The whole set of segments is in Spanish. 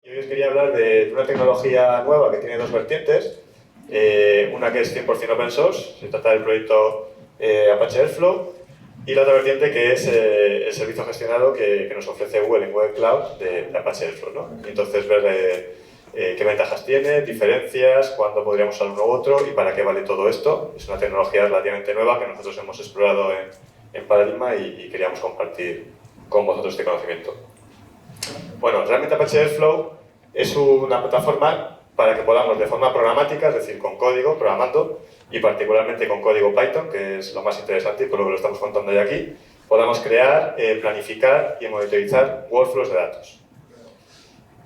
Yo os quería hablar de una tecnología nueva que tiene dos vertientes. Una que es 100% open source, se trata del proyecto Apache Airflow, y la otra vertiente que es el servicio gestionado que nos ofrece Google en Google Cloud de Apache Airflow, ¿no? Y entonces ver qué ventajas tiene, diferencias, cuándo podríamos usar uno u otro y para qué vale todo esto. Es una tecnología relativamente nueva que nosotros hemos explorado en Paradigma y queríamos compartir con vosotros este conocimiento. Bueno, realmente Apache Airflow es una plataforma para que podamos de forma programática, es decir, con código, programando, y particularmente con código Python, que es lo más interesante y por lo que lo estamos contando hoy aquí, podamos crear, planificar y monitorizar workflows de datos.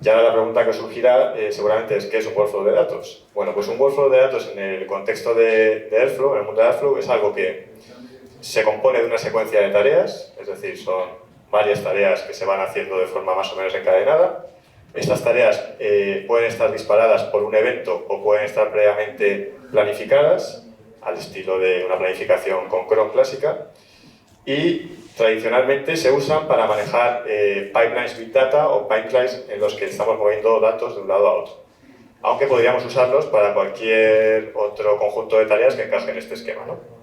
Ya la pregunta que surgirá seguramente es ¿qué es un workflow de datos? Bueno, pues un workflow de datos en el contexto de Airflow, en el mundo de Airflow, es algo que se compone de una secuencia de tareas, es decir, son varias tareas que se van haciendo de forma más o menos encadenada. Estas tareas pueden estar disparadas por un evento o pueden estar previamente planificadas, al estilo de una planificación con cron clásica, y tradicionalmente se usan para manejar pipelines Big Data o pipelines en los que estamos moviendo datos de un lado a otro. Aunque podríamos usarlos para cualquier otro conjunto de tareas que encaje en este esquema, ¿no?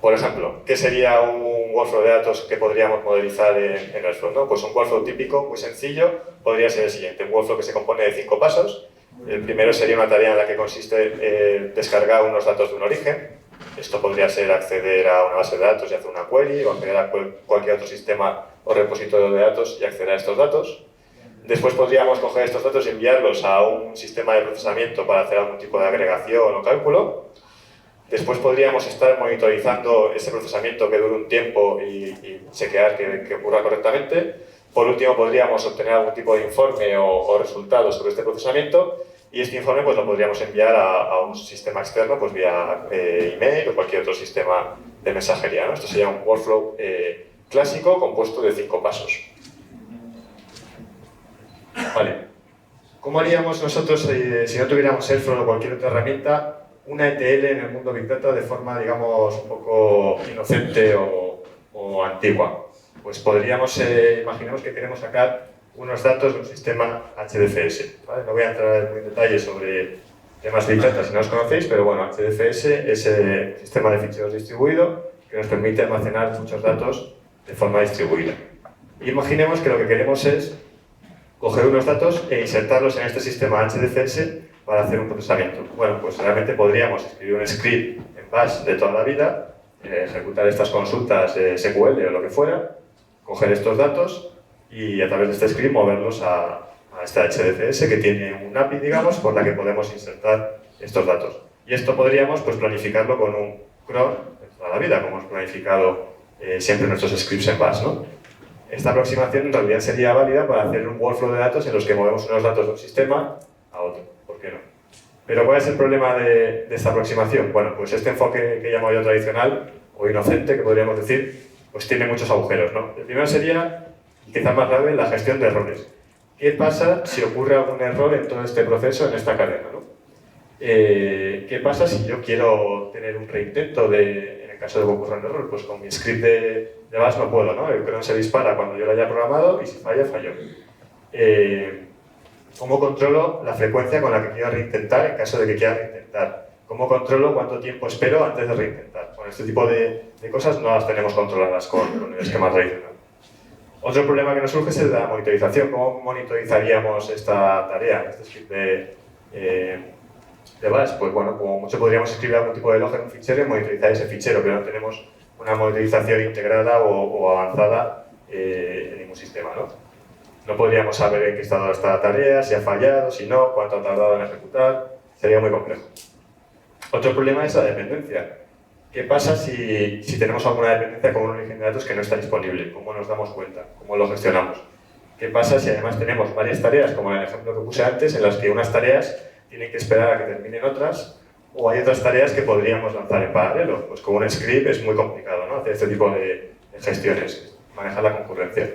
Por ejemplo, ¿qué sería un workflow de datos que podríamos modelizar en Airflow, ¿no? Pues un workflow típico, muy sencillo, podría ser el siguiente. Un workflow que se compone de 5 pasos. El primero sería una tarea en la que consiste descargar unos datos de un origen. Esto podría ser acceder a una base de datos y hacer una query, o acceder a cualquier otro sistema o repositorio de datos y acceder a estos datos. Después podríamos coger estos datos y enviarlos a un sistema de procesamiento para hacer algún tipo de agregación o cálculo. Después podríamos estar monitorizando ese procesamiento que dure un tiempo y chequear que ocurra correctamente. Por último, podríamos obtener algún tipo de informe o resultados sobre este procesamiento y este informe pues, lo podríamos enviar a un sistema externo pues, vía email o cualquier otro sistema de mensajería, ¿no? Esto sería un workflow clásico compuesto de 5 pasos. Vale. ¿Cómo haríamos nosotros si no tuviéramos Airflow o cualquier otra herramienta una ETL en el mundo Big Data de forma, digamos, un poco inocente o antigua? Pues podríamos, imaginemos que queremos sacar unos datos de un sistema HDFS, ¿vale? No voy a entrar en detalle sobre temas Big Data si no os conocéis, pero bueno, HDFS es el sistema de ficheros distribuido que nos permite almacenar muchos datos de forma distribuida. Imaginemos que lo que queremos es coger unos datos e insertarlos en este sistema HDFS para hacer un procesamiento. Bueno, pues realmente podríamos escribir un script en Bash de toda la vida, ejecutar estas consultas SQL o lo que fuera, coger estos datos y a través de este script moverlos a esta HDFS que tiene un API, digamos, por la que podemos insertar estos datos. Y esto podríamos pues, planificarlo con un cron de toda la vida, como hemos planificado siempre nuestros scripts en Bash, ¿no? Esta aproximación en realidad sería válida para hacer un workflow de datos en los que movemos unos datos de un sistema a otro. ¿Por qué no? Pero ¿cuál es el problema de esta aproximación? Bueno, pues este enfoque que llamo yo tradicional o inocente, que podríamos decir, pues tiene muchos agujeros, ¿no? El primero sería, quizás más grave, la gestión de errores. ¿Qué pasa si ocurre algún error en todo este proceso, en esta cadena, ¿no? ¿Qué pasa si yo quiero tener un reintento en el caso de que ocurra un error? Pues con mi script de Bash no puedo, ¿no? El cron se dispara cuando yo lo haya programado y si falla, falló. ¿Cómo controlo la frecuencia con la que quiero reintentar en caso de que quiera reintentar? ¿Cómo controlo cuánto tiempo espero antes de reintentar? Bueno, este tipo de cosas no las tenemos controladas con el esquema tradicional. Otro problema que nos surge es el de la monitorización. ¿Cómo monitorizaríamos esta tarea, este script de Bash? Pues bueno, como mucho podríamos escribir algún tipo de log en un fichero y monitorizar ese fichero, pero no tenemos una monitorización integrada o avanzada en ningún sistema, ¿no? No podríamos saber en qué estado está la tarea, si ha fallado, si no, cuánto ha tardado en ejecutar. Sería muy complejo. Otro problema es la dependencia. ¿Qué pasa si tenemos alguna dependencia con un origen de datos que no está disponible? ¿Cómo nos damos cuenta? ¿Cómo lo gestionamos? ¿Qué pasa si además tenemos varias tareas, como en el ejemplo que puse antes, en las que unas tareas tienen que esperar a que terminen otras, o hay otras tareas que podríamos lanzar en paralelo? Pues con un script es muy complicado, ¿no? Hacer este tipo de gestiones, manejar la concurrencia.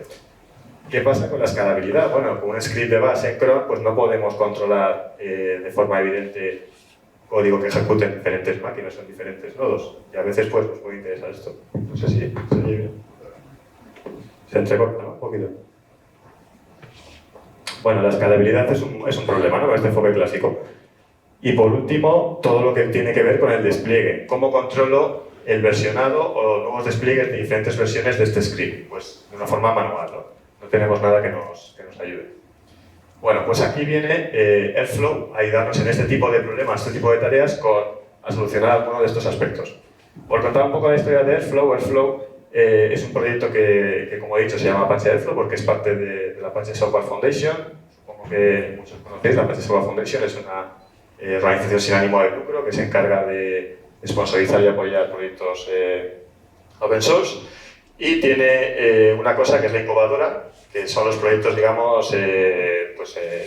¿Qué pasa con la escalabilidad? Bueno, con un script de base en cron pues no podemos controlar de forma evidente código que ejecute en diferentes máquinas o en diferentes nodos. Y a veces pues, nos puede interesar esto. No sé si se oye bien. Se entrecorta, ¿no? Un poquito. Bueno, la escalabilidad es un problema, ¿no? Este enfoque clásico. Y por último, todo lo que tiene que ver con el despliegue. ¿Cómo controlo el versionado o nuevos despliegues de diferentes versiones de este script? Pues de una forma manual, ¿no? No tenemos nada que nos ayude. Bueno, pues aquí viene Airflow a ayudarnos en este tipo de problemas, este tipo de tareas, a solucionar alguno de estos aspectos. Por contar un poco la historia de Airflow, es un proyecto que, como he dicho, se llama Apache Airflow porque es parte de la Apache Software Foundation. Supongo que muchos conocéis, la Apache Software Foundation es una organización sin ánimo de lucro que se encarga de sponsorizar y apoyar proyectos open source y tiene una cosa que es la incubadora, que son los proyectos, digamos,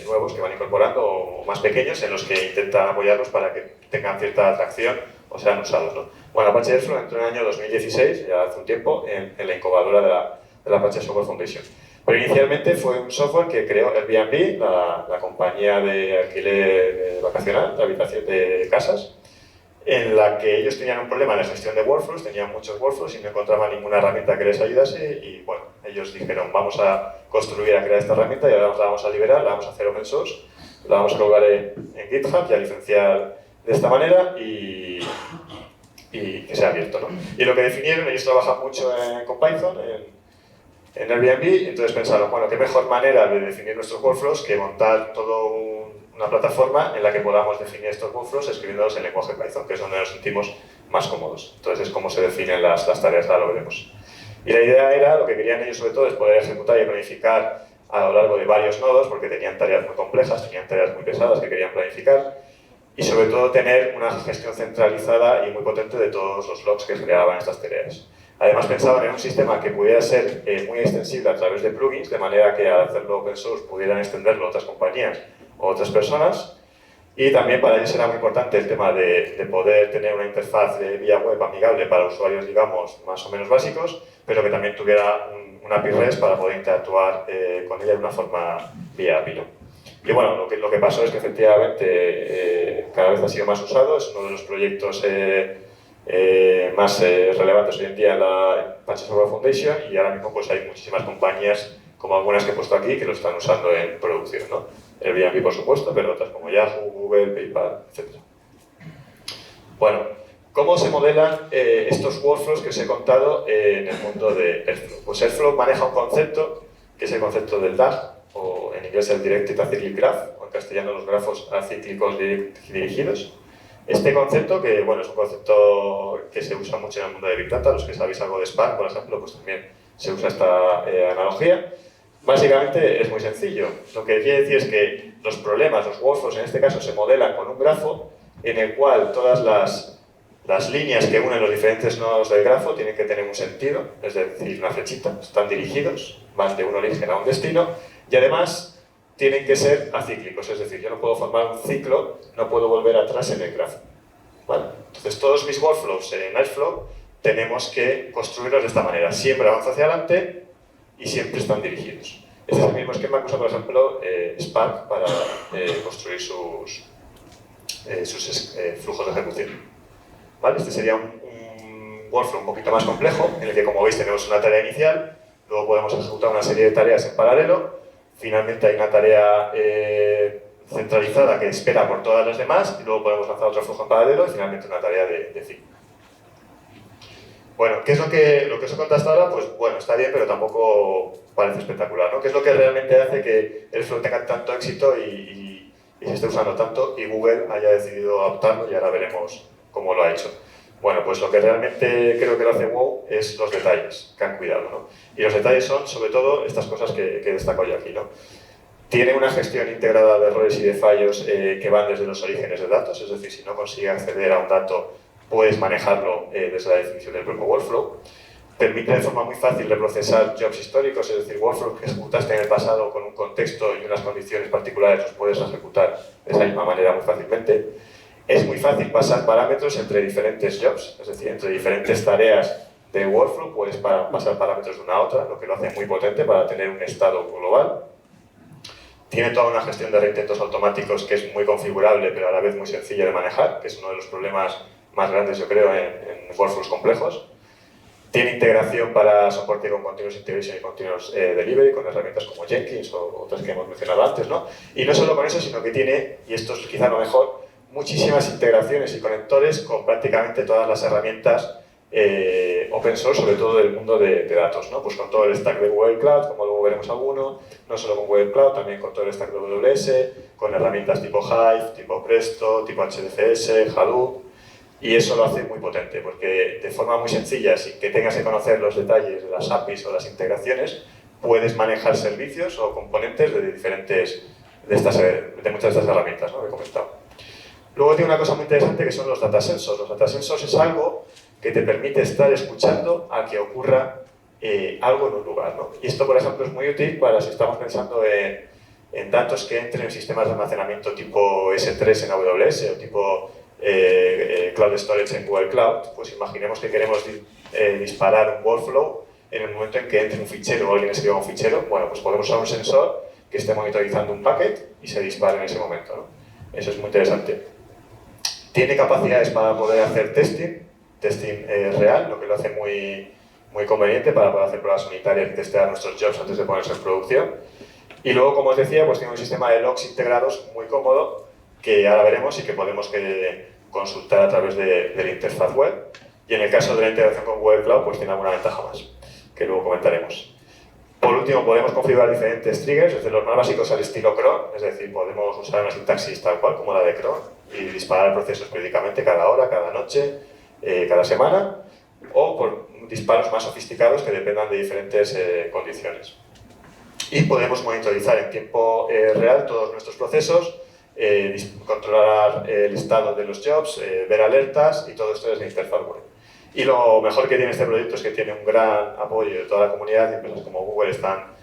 nuevos que van incorporando o más pequeños en los que intentan apoyarlos para que tengan cierta atracción o sean usados, ¿no? Bueno, Apache Airflow entró en el año 2016, ya hace un tiempo, en la incubadora de la Apache Software Foundation. Pero inicialmente fue un software que creó Airbnb, la compañía de alquiler vacacional, de habitación de casas, en la que ellos tenían un problema de gestión de workflows, tenían muchos workflows y no encontraban ninguna herramienta que les ayudase y bueno, ellos dijeron vamos a construir, a crear esta herramienta y ahora la vamos a liberar, la vamos a hacer open source, la vamos a colgar en GitHub y a licenciar de esta manera y que sea abierto, ¿no? Y lo que definieron, ellos trabajan mucho con Python, en Airbnb, entonces pensaron, bueno, qué mejor manera de definir nuestros workflows que montar toda una plataforma en la que podamos definir estos workflows escribiéndolos en lenguaje Python, que es donde nos sentimos más cómodos. Entonces es como se definen las tareas, ahora lo veremos. Y la idea era, lo que querían ellos sobre todo es poder ejecutar y planificar a lo largo de varios nodos, porque tenían tareas muy complejas, tenían tareas muy pesadas que querían planificar, y sobre todo tener una gestión centralizada y muy potente de todos los logs que generaban estas tareas. Además pensaban en un sistema que pudiera ser muy extensible a través de plugins, de manera que al hacerlo open source pudieran extenderlo a otras compañías o otras personas. Y también para ellos era muy importante el tema de poder tener una interfaz de vía web amigable para usuarios, digamos, más o menos básicos, pero que también tuviera una API REST para poder interactuar con ella de una forma vía API, ¿no? Y bueno, lo que pasó es que efectivamente cada vez ha sido más usado, es uno de los proyectos más relevantes hoy en día en la Apache Software Foundation y ahora mismo pues hay muchísimas compañías, como algunas que he puesto aquí, que lo están usando en producción, ¿no? Airbnb por supuesto, pero otras como Yahoo, Google, PayPal, etc. Bueno, ¿cómo se modelan estos workflows que os he contado en el mundo de Airflow? Pues Airflow maneja un concepto, que es el concepto del DAG, o en inglés el Directed Acyclic Graph, o en castellano los grafos acíclicos dirigidos. Este concepto, que bueno, es un concepto que se usa mucho en el mundo de Big Data, los que sabéis algo de Spark, por ejemplo, pues también se usa esta analogía. Básicamente es muy sencillo. Lo que quiere decir es que los problemas, los workflows en este caso, se modelan con un grafo en el cual todas las líneas que unen los diferentes nodos del grafo tienen que tener un sentido, es decir, una flechita, están dirigidos, van de un origen a un destino, y además tienen que ser acíclicos, es decir, yo no puedo formar un ciclo, no puedo volver atrás en el grafo. ¿Vale? Entonces todos mis workflows en Airflow tenemos que construirlos de esta manera, siempre avanzo hacia adelante y siempre están dirigidos. Este es el mismo esquema que usa, por ejemplo, Spark para construir sus flujos de ejecución. ¿Vale? Este sería un workflow un poquito más complejo, en el que, como veis, tenemos una tarea inicial, luego podemos ejecutar una serie de tareas en paralelo, finalmente hay una tarea centralizada que espera por todas las demás, y luego podemos lanzar otro flujo en paralelo, y finalmente una tarea de ciclo. Bueno, ¿qué es lo que os he contado hasta ahora? Pues bueno, está bien, pero tampoco parece espectacular, ¿no? ¿Qué es lo que realmente hace que Airflow tenga tanto éxito y se esté usando tanto y Google haya decidido adoptarlo y ahora veremos cómo lo ha hecho? Bueno, pues lo que realmente creo que lo hace wow es los detalles que han cuidado, ¿no? Y los detalles son, sobre todo, estas cosas que destaco yo aquí, ¿no? Tiene una gestión integrada de errores y de fallos que van desde los orígenes de datos, es decir, si no consigue acceder a un dato, puedes manejarlo desde la definición del propio workflow. Permite de forma muy fácil reprocesar jobs históricos, es decir, workflows que ejecutaste en el pasado con un contexto y unas condiciones particulares, los puedes ejecutar de esa misma manera muy fácilmente. Es muy fácil pasar parámetros entre diferentes jobs, es decir, entre diferentes tareas de workflow, puedes pasar parámetros de una a otra, lo que lo hace muy potente para tener un estado global. Tiene toda una gestión de reintentos automáticos que es muy configurable, pero a la vez muy sencilla de manejar, que es uno de los problemas más grandes, yo creo, en workflows complejos. Tiene integración para soporte con Continuous Integration y Continuous Delivery, con herramientas como Jenkins o otras que hemos mencionado antes, ¿no? Y no solo con eso, sino que tiene, y esto es quizá lo mejor, muchísimas integraciones y conectores con prácticamente todas las herramientas open source, sobre todo del mundo de datos, ¿no? Pues con todo el stack de Google Cloud, como luego veremos alguno, no solo con Google Cloud, también con todo el stack de AWS, con herramientas tipo Hive, tipo Presto, tipo HDFS, Hadoop, y eso lo hace muy potente, porque de forma muy sencilla, sin que tengas que conocer los detalles de las APIs o las integraciones, puedes manejar servicios o componentes de diferentes, de muchas de estas herramientas, ¿no? Que he comentado. Luego tiene una cosa muy interesante que son los data sensors. Los data sensors es algo que te permite estar escuchando a que ocurra algo en un lugar, ¿no? Y esto, por ejemplo, es muy útil para si estamos pensando en datos que entren en sistemas de almacenamiento tipo S3 en AWS o tipo Cloud Storage en Google Cloud. Pues imaginemos que queremos disparar un workflow en el momento en que entre un fichero o alguien escriba un fichero. Bueno, pues podemos usar un sensor que esté monitorizando un packet y se dispara en ese momento, ¿no? Eso es muy interesante. Tiene capacidades para poder hacer testing real, lo que lo hace muy conveniente para poder hacer pruebas unitarias y testear nuestros jobs antes de ponerse en producción. Y luego, como os decía, pues tiene un sistema de logs integrados muy cómodo que ahora veremos y que podemos consultar a través de la interfaz web. Y en el caso de la integración con Google Cloud, pues tiene alguna ventaja más, que luego comentaremos. Por último, podemos configurar diferentes triggers, desde los más básicos al estilo cron, es decir, podemos usar una sintaxis tal cual como la de cron y disparar procesos periódicamente, cada hora, cada noche, cada semana, o por disparos más sofisticados que dependan de diferentes condiciones. Y podemos monitorizar en tiempo real todos nuestros procesos, controlar el estado de los jobs, ver alertas y todo esto desde la interfaz web. Y lo mejor que tiene este proyecto es que tiene un gran apoyo de toda la comunidad y empresas como Google están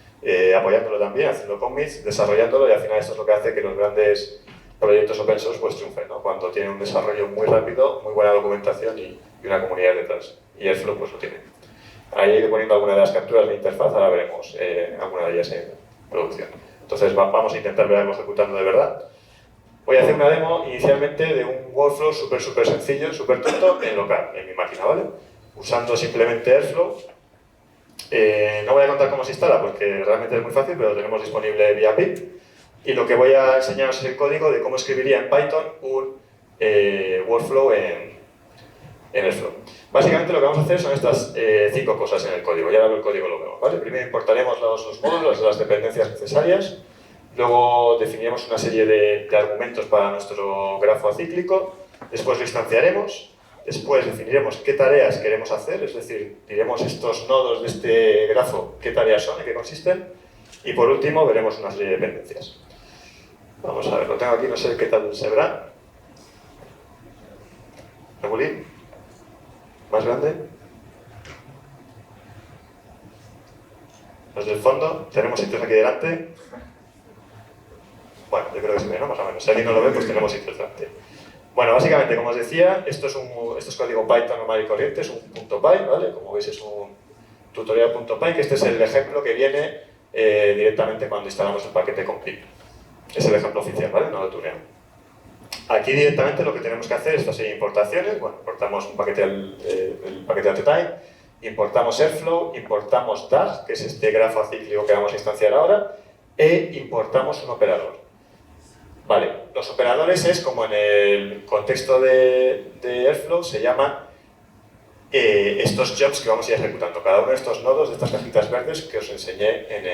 apoyándolo también, haciendo commits, desarrollándolo y al final esto es lo que hace que los grandes proyectos open source pues triunfen, ¿no? Cuando tienen un desarrollo muy rápido, muy buena documentación y una comunidad detrás. Y Airflow pues lo tiene. Ahí he ido poniendo algunas de las capturas de interfaz, ahora veremos alguna de ellas en producción. Entonces vamos a intentar ver algo ejecutando de verdad. Voy a hacer una demo inicialmente de un workflow súper sencillo, súper tonto, en local, en mi máquina, ¿vale? Usando simplemente Airflow. No voy a contar cómo se instala porque realmente es muy fácil, pero lo tenemos disponible vía pip. Y lo que voy a enseñaros es el código de cómo escribiría en Python un workflow en Airflow. Básicamente lo que vamos a hacer son estas 5 cosas en el código. Ya ahora el código lo vemos, ¿vale? Primero importaremos los módulos, las dependencias necesarias. Luego definiremos una serie de argumentos para nuestro grafo acíclico. Después lo instanciaremos. Después definiremos qué tareas queremos hacer, es decir, diremos estos nodos de este grafo, qué tareas son, en qué consisten. Y por último veremos una serie de dependencias. Vamos a ver, lo tengo aquí, no sé qué tal se verá. ¿Regulín? ¿Más grande? Los del fondo, tenemos sitios aquí delante. Bueno, yo creo que se ve, ¿no? Más o menos. Si alguien no lo ve, pues tenemos sitios delante. Bueno, básicamente, como os decía, esto es código Python normal y corriente, es un .py, ¿vale? Como veis es un tutorial.py, que este es el ejemplo que viene directamente cuando instalamos el paquete con pip. Es el ejemplo oficial, ¿vale? No lo tuneo. Aquí directamente lo que tenemos que hacer es esta serie de importaciones. Bueno, importamos un paquete, el paquete at a time, importamos Airflow, importamos DAG, que es este grafo acíclico que vamos a instanciar ahora, e importamos un operador. Vale, los operadores es como en el contexto de Airflow se llaman estos jobs que vamos a ir ejecutando. Cada uno de estos nodos, de estas cajitas verdes que os enseñé en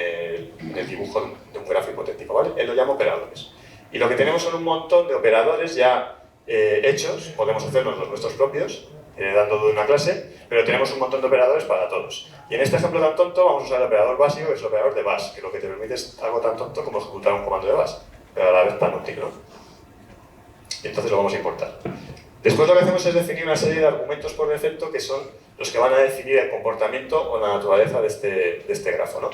el dibujo de un grafo hipotético, ¿vale? Él lo llama operadores. Y lo que tenemos son un montón de operadores ya hechos, podemos hacerlos los nuestros propios, dando de una clase, pero tenemos un montón de operadores para todos. Y en este ejemplo tan tonto vamos a usar el operador básico, que es el operador de bash, que lo que te permite es algo tan tonto como ejecutar un comando de bash, pero a la vez tan útil, ¿no? Y entonces lo vamos a importar. Después lo que hacemos es definir una serie de argumentos por defecto que son los que van a definir el comportamiento o la naturaleza de este grafo, ¿no?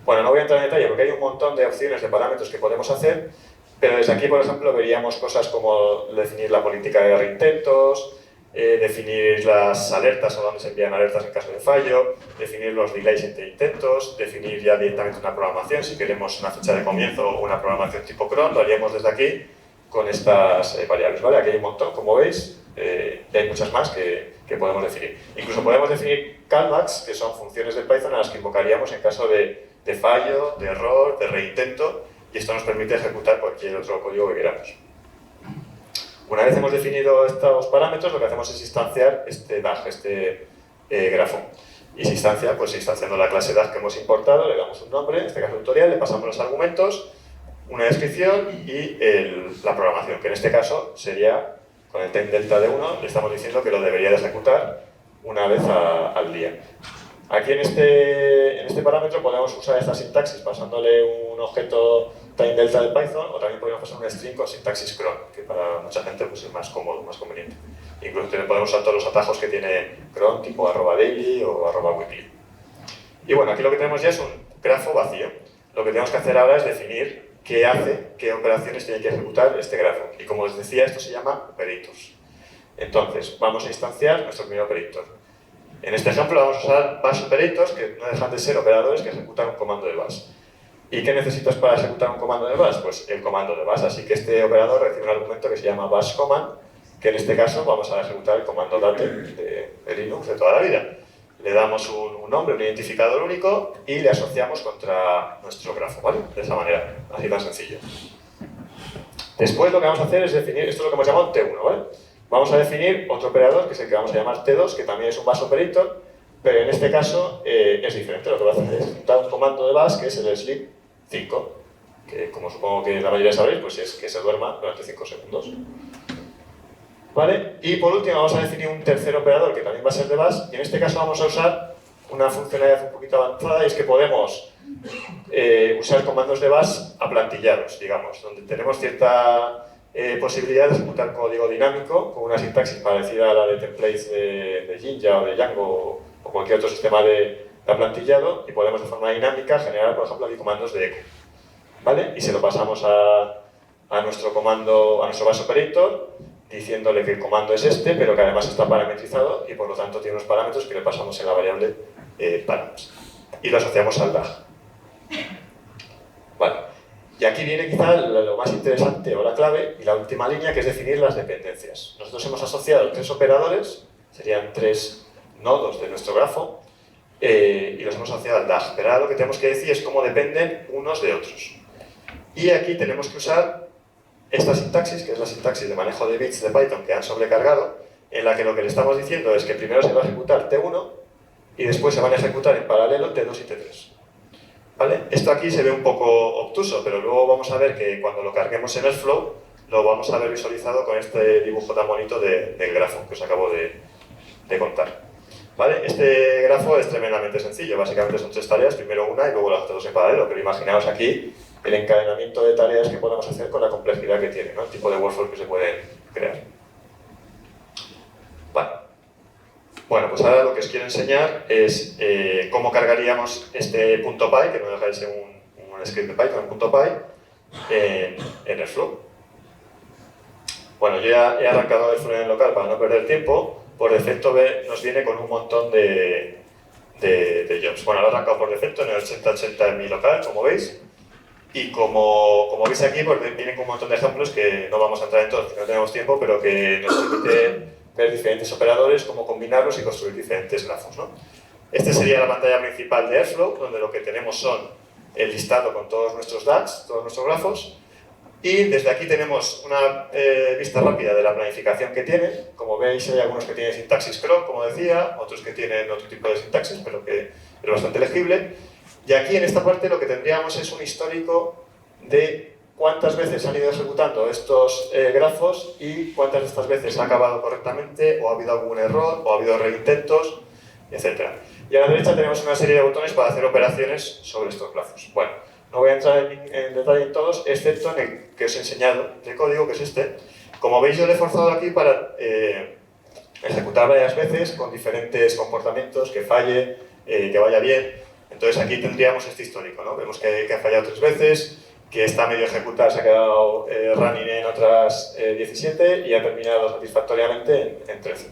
Bueno, no voy a entrar en detalle porque hay un montón de opciones de parámetros que podemos hacer, pero desde aquí, por ejemplo, veríamos cosas como definir la política de reintentos, definir las alertas o dónde se envían alertas en caso de fallo, definir los delays entre intentos, definir ya directamente una programación, si queremos una fecha de comienzo o una programación tipo cron, lo haríamos desde aquí con estas variables, ¿vale? Aquí hay un montón, como veis, y hay muchas más que podemos definir. Incluso podemos definir callbacks, que son funciones de Python a las que invocaríamos en caso de fallo, de error, de reintento, y esto nos permite ejecutar cualquier otro código que queramos. Una vez hemos definido estos parámetros, lo que hacemos es instanciar este DAG, este grafo. Y se instancia, pues instanciando la clase DAG que hemos importado, le damos un nombre, en este caso tutorial, le pasamos los argumentos, una descripción y la programación, que en este caso sería, con el time delta de 1, le estamos diciendo que lo debería de ejecutar una vez al día. Aquí en este parámetro podemos usar esta sintaxis pasándole un objeto time delta de Python, o también podemos pasar un string con sintaxis cron, que para mucha gente pues, es más cómodo, más conveniente. Incluso podemos usar todos los atajos que tiene cron, tipo @daily o @weekly. Y bueno, aquí lo que tenemos ya es un grafo vacío. Lo que tenemos que hacer ahora es definir qué hace, qué operaciones tiene que ejecutar este grafo. Y como os decía, esto se llama operators. Entonces, vamos a instanciar nuestro primer operator. En este ejemplo vamos a usar bash operators, que no dejan de ser operadores que ejecutan un comando de bash. ¿Y qué necesitas para ejecutar un comando de bash? Pues el comando de bash, así que este operador recibe un argumento que se llama bash command, que en este caso vamos a ejecutar el comando date de Linux de toda la vida. Le damos un nombre, un identificador único y le asociamos contra nuestro grafo, ¿vale? De esa manera, así tan sencillo. Después lo que vamos a hacer es definir, esto es lo que hemos llamado T1, ¿vale? Vamos a definir otro operador, que es el que vamos a llamar T2, que también es un bash operator, pero en este caso es diferente. Lo que va a hacer es ejecutar un comando de bash que es el sleep 5, que como supongo que la mayoría sabréis, pues es que se duerma durante 5 segundos. ¿Vale? Y por último vamos a definir un tercer operador que también va a ser de bash, y en este caso vamos a usar una funcionalidad un poquito avanzada, y es que podemos usar comandos de bash aplantillados, digamos, donde tenemos cierta posibilidad de ejecutar código dinámico con una sintaxis parecida a la de templates de Jinja o de Django o cualquier otro sistema de aplantillado, y podemos de forma dinámica generar, por ejemplo, aquí comandos de echo, ¿vale? Y se lo pasamos a nuestro comando, a nuestro bash operator, diciéndole que el comando es este, pero que además está parametrizado y por lo tanto tiene unos parámetros que le pasamos en la variable parameters. Y lo asociamos al DAG. Vale. Y aquí viene quizá lo más interesante o la clave y la última línea, que es definir las dependencias. Nosotros hemos asociado 3 operadores, serían 3 nodos de nuestro grafo, y los hemos asociado al DAG. Pero ahora lo que tenemos que decir es cómo dependen unos de otros. Y aquí tenemos que usar esta sintaxis, que es la sintaxis de manejo de bits de Python que han sobrecargado, en la que lo que le estamos diciendo es que primero se va a ejecutar T1 y después se van a ejecutar en paralelo T2 y T3. ¿Vale? Esto aquí se ve un poco obtuso, pero luego vamos a ver que cuando lo carguemos en Airflow lo vamos a ver visualizado con este dibujo tan bonito del grafo que os acabo de contar. ¿Vale? Este grafo es tremendamente sencillo, básicamente son 3 tareas, primero una y luego las otras en paralelo, pero imaginaos aquí el encadenamiento de tareas que podemos hacer con la complejidad que tiene, ¿no? El tipo de workflow que se pueden crear. Vale. Bueno, pues ahora lo que os quiero enseñar es cómo cargaríamos este .py, que no deja de ser un script de Python, .py, en Airflow. Bueno, yo ya he arrancado Airflow en el local para no perder tiempo. Por defecto nos viene con un montón de jobs. Bueno, lo he arrancado por defecto en el 8080 en mi local, como veis. Y como veis aquí, pues vienen con un montón de ejemplos que no vamos a entrar en todos porque no tenemos tiempo, pero que nos permiten ver diferentes operadores, cómo combinarlos y construir diferentes grafos, ¿no? Esta sería la pantalla principal de Airflow, donde lo que tenemos son el listado con todos nuestros DAGs, todos nuestros grafos, y desde aquí tenemos una vista rápida de la planificación que tienen. Como veis, hay algunos que tienen sintaxis cron, como decía, otros que tienen otro tipo de sintaxis, pero que es bastante legible. Y aquí en esta parte lo que tendríamos es un histórico de cuántas veces han ido ejecutando estos grafos y cuántas de estas veces ha acabado correctamente, o ha habido algún error, o ha habido reintentos, etc. Y a la derecha tenemos una serie de botones para hacer operaciones sobre estos grafos. Bueno, no voy a entrar en detalle en todos, excepto en el que os he enseñado de código, que es este. Como veis, yo lo he forzado aquí para ejecutar varias veces con diferentes comportamientos, que falle, que vaya bien. Entonces aquí tendríamos este histórico, ¿no? Vemos que ha fallado 3 veces, que está medio ejecutada, se ha quedado running en otras 17 y ha terminado satisfactoriamente en 13.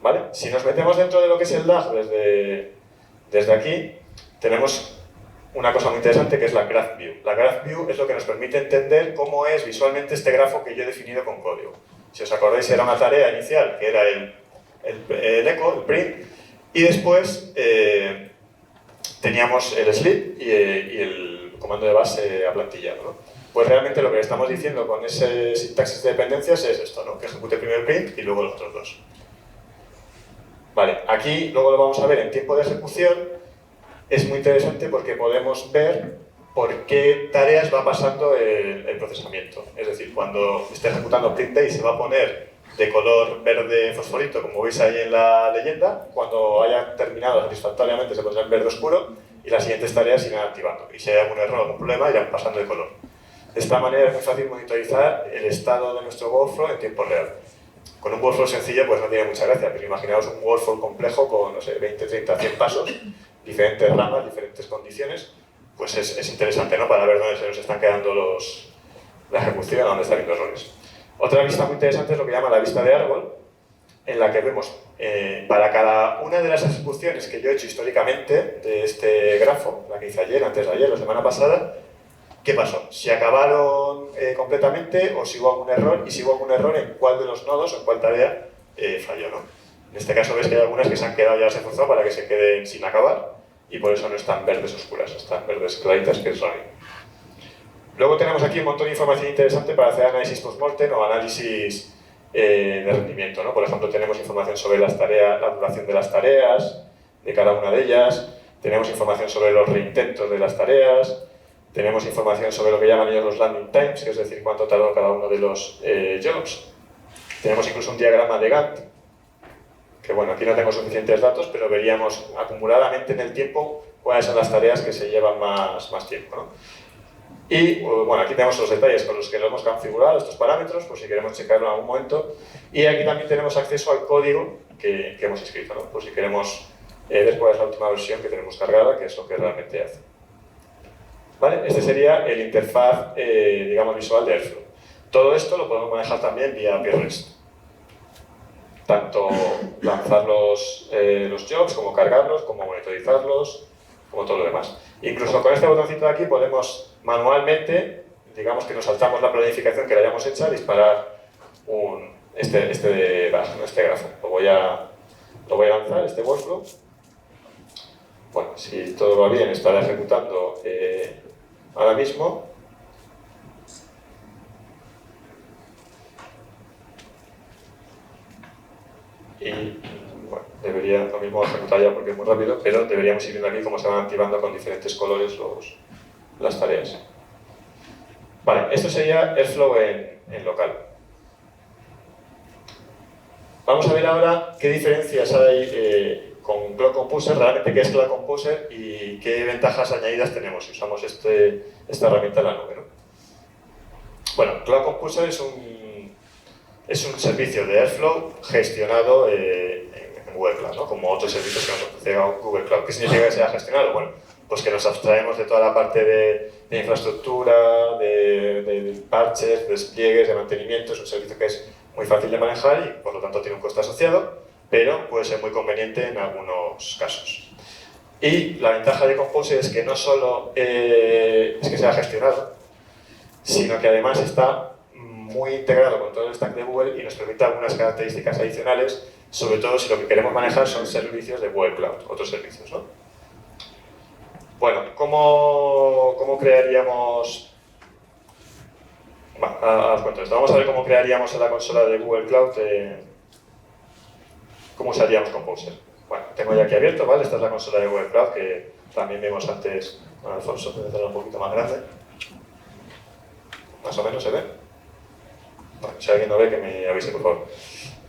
¿Vale? Si nos metemos dentro de lo que es el DAG desde aquí, tenemos una cosa muy interesante que es la Graph View. La Graph View es lo que nos permite entender cómo es visualmente este grafo que yo he definido con código. Si os acordáis, era una tarea inicial que era el echo, el print, y después teníamos el sleep y el comando de base aplantillado, ¿no? Pues realmente lo que estamos diciendo con ese sintaxis de dependencias es esto, ¿no? Que ejecute primero el print y luego los otros dos. Vale, aquí luego lo vamos a ver en tiempo de ejecución. Es muy interesante porque podemos ver por qué tareas va pasando el procesamiento. Es decir, cuando esté ejecutando print day se va a poner de color verde fosforito, como veis ahí en la leyenda. Cuando haya terminado satisfactoriamente se pondrá en verde oscuro y las siguientes tareas irán activando. Y si hay algún error o algún problema, irán pasando de color. De esta manera es muy fácil monitorizar el estado de nuestro workflow en tiempo real. Con un workflow sencillo pues no tiene mucha gracia, pero imaginaos un workflow complejo con, no sé, 20, 30, 100 pasos, diferentes ramas, diferentes condiciones, pues es interesante, ¿no? Para ver dónde se nos están quedando la ejecución, dónde están habiendo errores. Otra vista muy interesante es lo que llama la vista de árbol, en la que vemos para cada una de las ejecuciones que yo he hecho históricamente de este grafo, la que hice ayer, antes de ayer, la semana pasada, ¿qué pasó? Si acabaron completamente o si hubo algún error, y si hubo algún error en cuál de los nodos o en cuál tarea falló, ¿no? En este caso ves que hay algunas que se han quedado ya se forzado para que se queden sin acabar y por eso no están verdes oscuras, están verdes claritas, que es running. Luego tenemos aquí un montón de información interesante para hacer análisis post-mortem o análisis de rendimiento, ¿no? Por ejemplo, tenemos información sobre las tareas, la duración de las tareas, de cada una de ellas, tenemos información sobre los reintentos de las tareas, tenemos información sobre lo que llaman ellos los landing times, que es decir, cuánto tardó cada uno de los jobs. Tenemos incluso un diagrama de Gantt, que bueno, aquí no tengo suficientes datos, pero veríamos acumuladamente en el tiempo cuáles son las tareas que se llevan más tiempo, ¿no? Y bueno, aquí tenemos los detalles con los que lo hemos configurado, estos parámetros, por si queremos checarlo en algún momento. Y aquí también tenemos acceso al código que hemos escrito, ¿no? Por si queremos ver cuál es la última versión que tenemos cargada, que es lo que realmente hace. ¿Vale? Este sería el interfaz, digamos, visual de Airflow. Todo esto lo podemos manejar también vía API REST. Tanto lanzar los jobs, como cargarlos, como monitorizarlos, como todo lo demás. Incluso con este botoncito de aquí podemos manualmente, digamos que nos saltamos la planificación que le hayamos hecha, disparar este grafo. Lo voy a lanzar, este workflow. Bueno, si todo va bien, estará ejecutando ahora mismo. Y bueno, debería lo mismo ejecutar ya porque es muy rápido, pero deberíamos ir viendo aquí cómo se van activando con diferentes colores las tareas. Vale, esto sería Airflow en local. Vamos a ver ahora qué diferencias hay con Cloud Composer, realmente qué es Cloud Composer y qué ventajas añadidas tenemos si usamos esta herramienta en la nube, ¿no? Bueno, Cloud Composer es un servicio de Airflow gestionado en Google Cloud, ¿no? Como otros servicios que nos ofrece Google Cloud. ¿Qué significa que sea gestionado? Bueno, pues que nos abstraemos de toda la parte de infraestructura, de parches, de despliegues, de mantenimiento. Es un servicio que es muy fácil de manejar y por lo tanto tiene un coste asociado, pero puede ser muy conveniente en algunos casos. Y la ventaja de Composer es que no solo es que sea gestionado, sino que además está muy integrado con todo el stack de Google y nos permite algunas características adicionales, sobre todo si lo que queremos manejar son servicios de Google Cloud, otros servicios, ¿no? Bueno, ¿cómo crearíamos? Bueno, os cuento esto. Vamos a ver cómo crearíamos en la consola de Google Cloud, cómo usaríamos Composer. Bueno, tengo ya aquí abierto, ¿vale? Esta es la consola de Google Cloud que también vimos antes con Alfonso, voy a hacerla un poquito más grande. Más o menos se ve. Bueno, si alguien no ve, que me avise, por favor.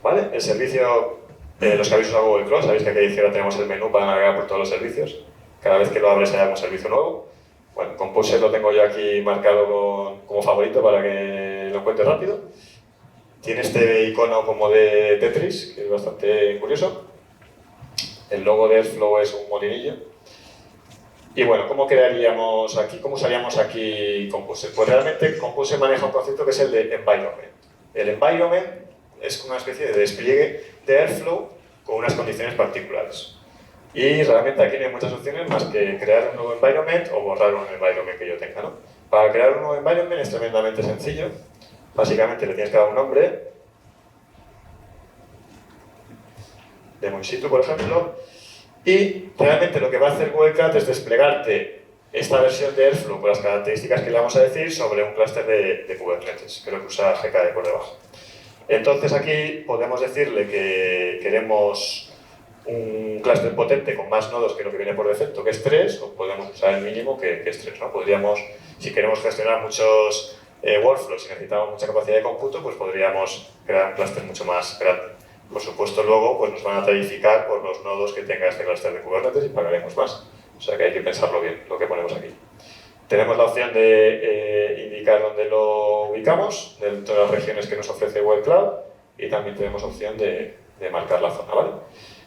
¿Vale? El servicio, los que habéis usado Google Cloud, sabéis que aquí a la izquierda tenemos el menú para navegar por todos los servicios. Cada vez que lo abres hay un servicio nuevo. Bueno, Composer lo tengo yo aquí marcado como favorito para que lo encuentre rápido. Tiene este icono como de Tetris, que es bastante curioso. El logo de Airflow es un molinillo. Y bueno, ¿cómo crearíamos aquí? ¿Cómo usaríamos aquí Composer? Pues realmente Composer maneja un concepto que es el de environment. El environment es una especie de despliegue de Airflow con unas condiciones particulares. Y realmente aquí no hay muchas opciones más que crear un nuevo environment o borrar un environment que yo tenga, ¿no? Para crear un nuevo environment es tremendamente sencillo. Básicamente le tienes que dar un nombre, demo in situ, por ejemplo, y realmente lo que va a hacer Google Cloud es desplegarte esta versión de Airflow con las características que le vamos a decir sobre un clúster de Kubernetes. Creo que usa GKE por debajo. Entonces aquí podemos decirle que queremos un clúster potente con más nodos que lo que viene por defecto, que es 3, o podemos usar el mínimo, que es 3, ¿no? Podríamos, si queremos gestionar muchos workflows y necesitamos mucha capacidad de cómputo, pues podríamos crear un clúster mucho más grande. Por supuesto, luego pues nos van a tarificar por los nodos que tenga este clúster de Kubernetes y pagaremos más. O sea que hay que pensarlo bien, lo que ponemos aquí. Tenemos la opción de indicar dónde lo ubicamos, dentro de las regiones que nos ofrece Google Cloud, y también tenemos opción de marcar la zona, ¿vale?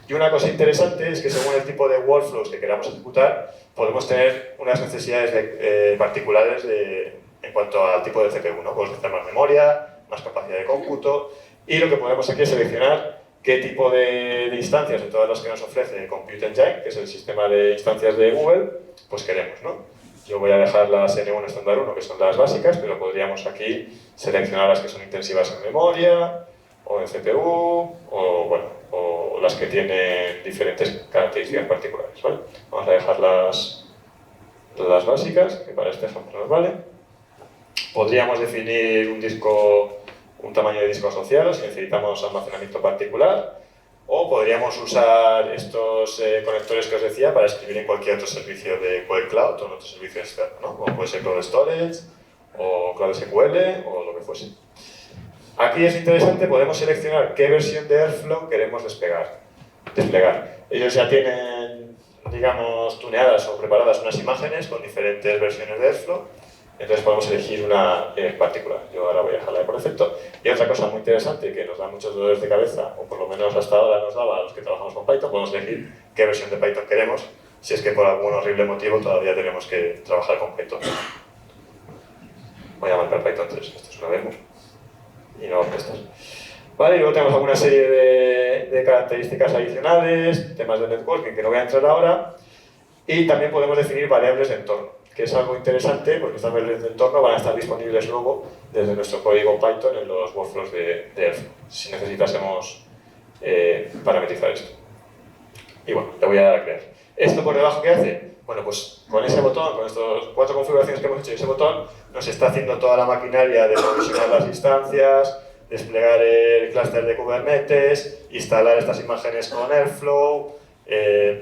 Y una cosa interesante es que según el tipo de workflows que queramos ejecutar, podemos tener unas necesidades particulares en cuanto al tipo de CPU, ¿no? Podemos necesitar más memoria, más capacidad de cómputo, y lo que podemos aquí es seleccionar qué tipo de instancias de todas las que nos ofrece Compute Engine, que es el sistema de instancias de Google, pues queremos, ¿no? Yo voy a dejar las N1 estándar 1, que son las básicas, pero podríamos aquí seleccionar las que son intensivas en memoria, o en CPU, o, bueno, o las que tienen diferentes características particulares, ¿vale? Vamos a dejar las básicas, que para este ejemplo nos vale. Podríamos definir un tamaño de disco asociado si necesitamos almacenamiento particular, o podríamos usar estos conectores que os decía para escribir en cualquier otro servicio de Google Cloud o en otro servicio externo, ¿no? Como puede ser Cloud Storage, o Cloud SQL, o lo que fuese. Aquí es interesante, podemos seleccionar qué versión de Airflow queremos desplegar. Ellos ya tienen, digamos, tuneadas o preparadas unas imágenes con diferentes versiones de Airflow. Entonces podemos elegir una en particular. Yo ahora voy a dejarla de por defecto. Y otra cosa muy interesante que nos da muchos dolores de cabeza, o por lo menos hasta ahora nos daba a los que trabajamos con Python, podemos elegir qué versión de Python queremos, si es que por algún horrible motivo todavía tenemos que trabajar con Python. Voy a marcar Python 3, esto es una demo, y no orquestas. Vale, y luego tenemos alguna serie de características adicionales, temas de networking que no voy a entrar ahora, y también podemos definir variables de entorno, que es algo interesante porque estas variables de entorno van a estar disponibles luego desde nuestro código Python en los workflows de Airflow, si necesitásemos parametrizar esto. Y bueno, le voy a dar a crear. ¿Esto por debajo qué hace? Bueno, pues con ese botón, con estas 4 configuraciones que hemos hecho y ese botón, nos está haciendo toda la maquinaria de provisionar las instancias, desplegar el clúster de Kubernetes, instalar estas imágenes con Airflow,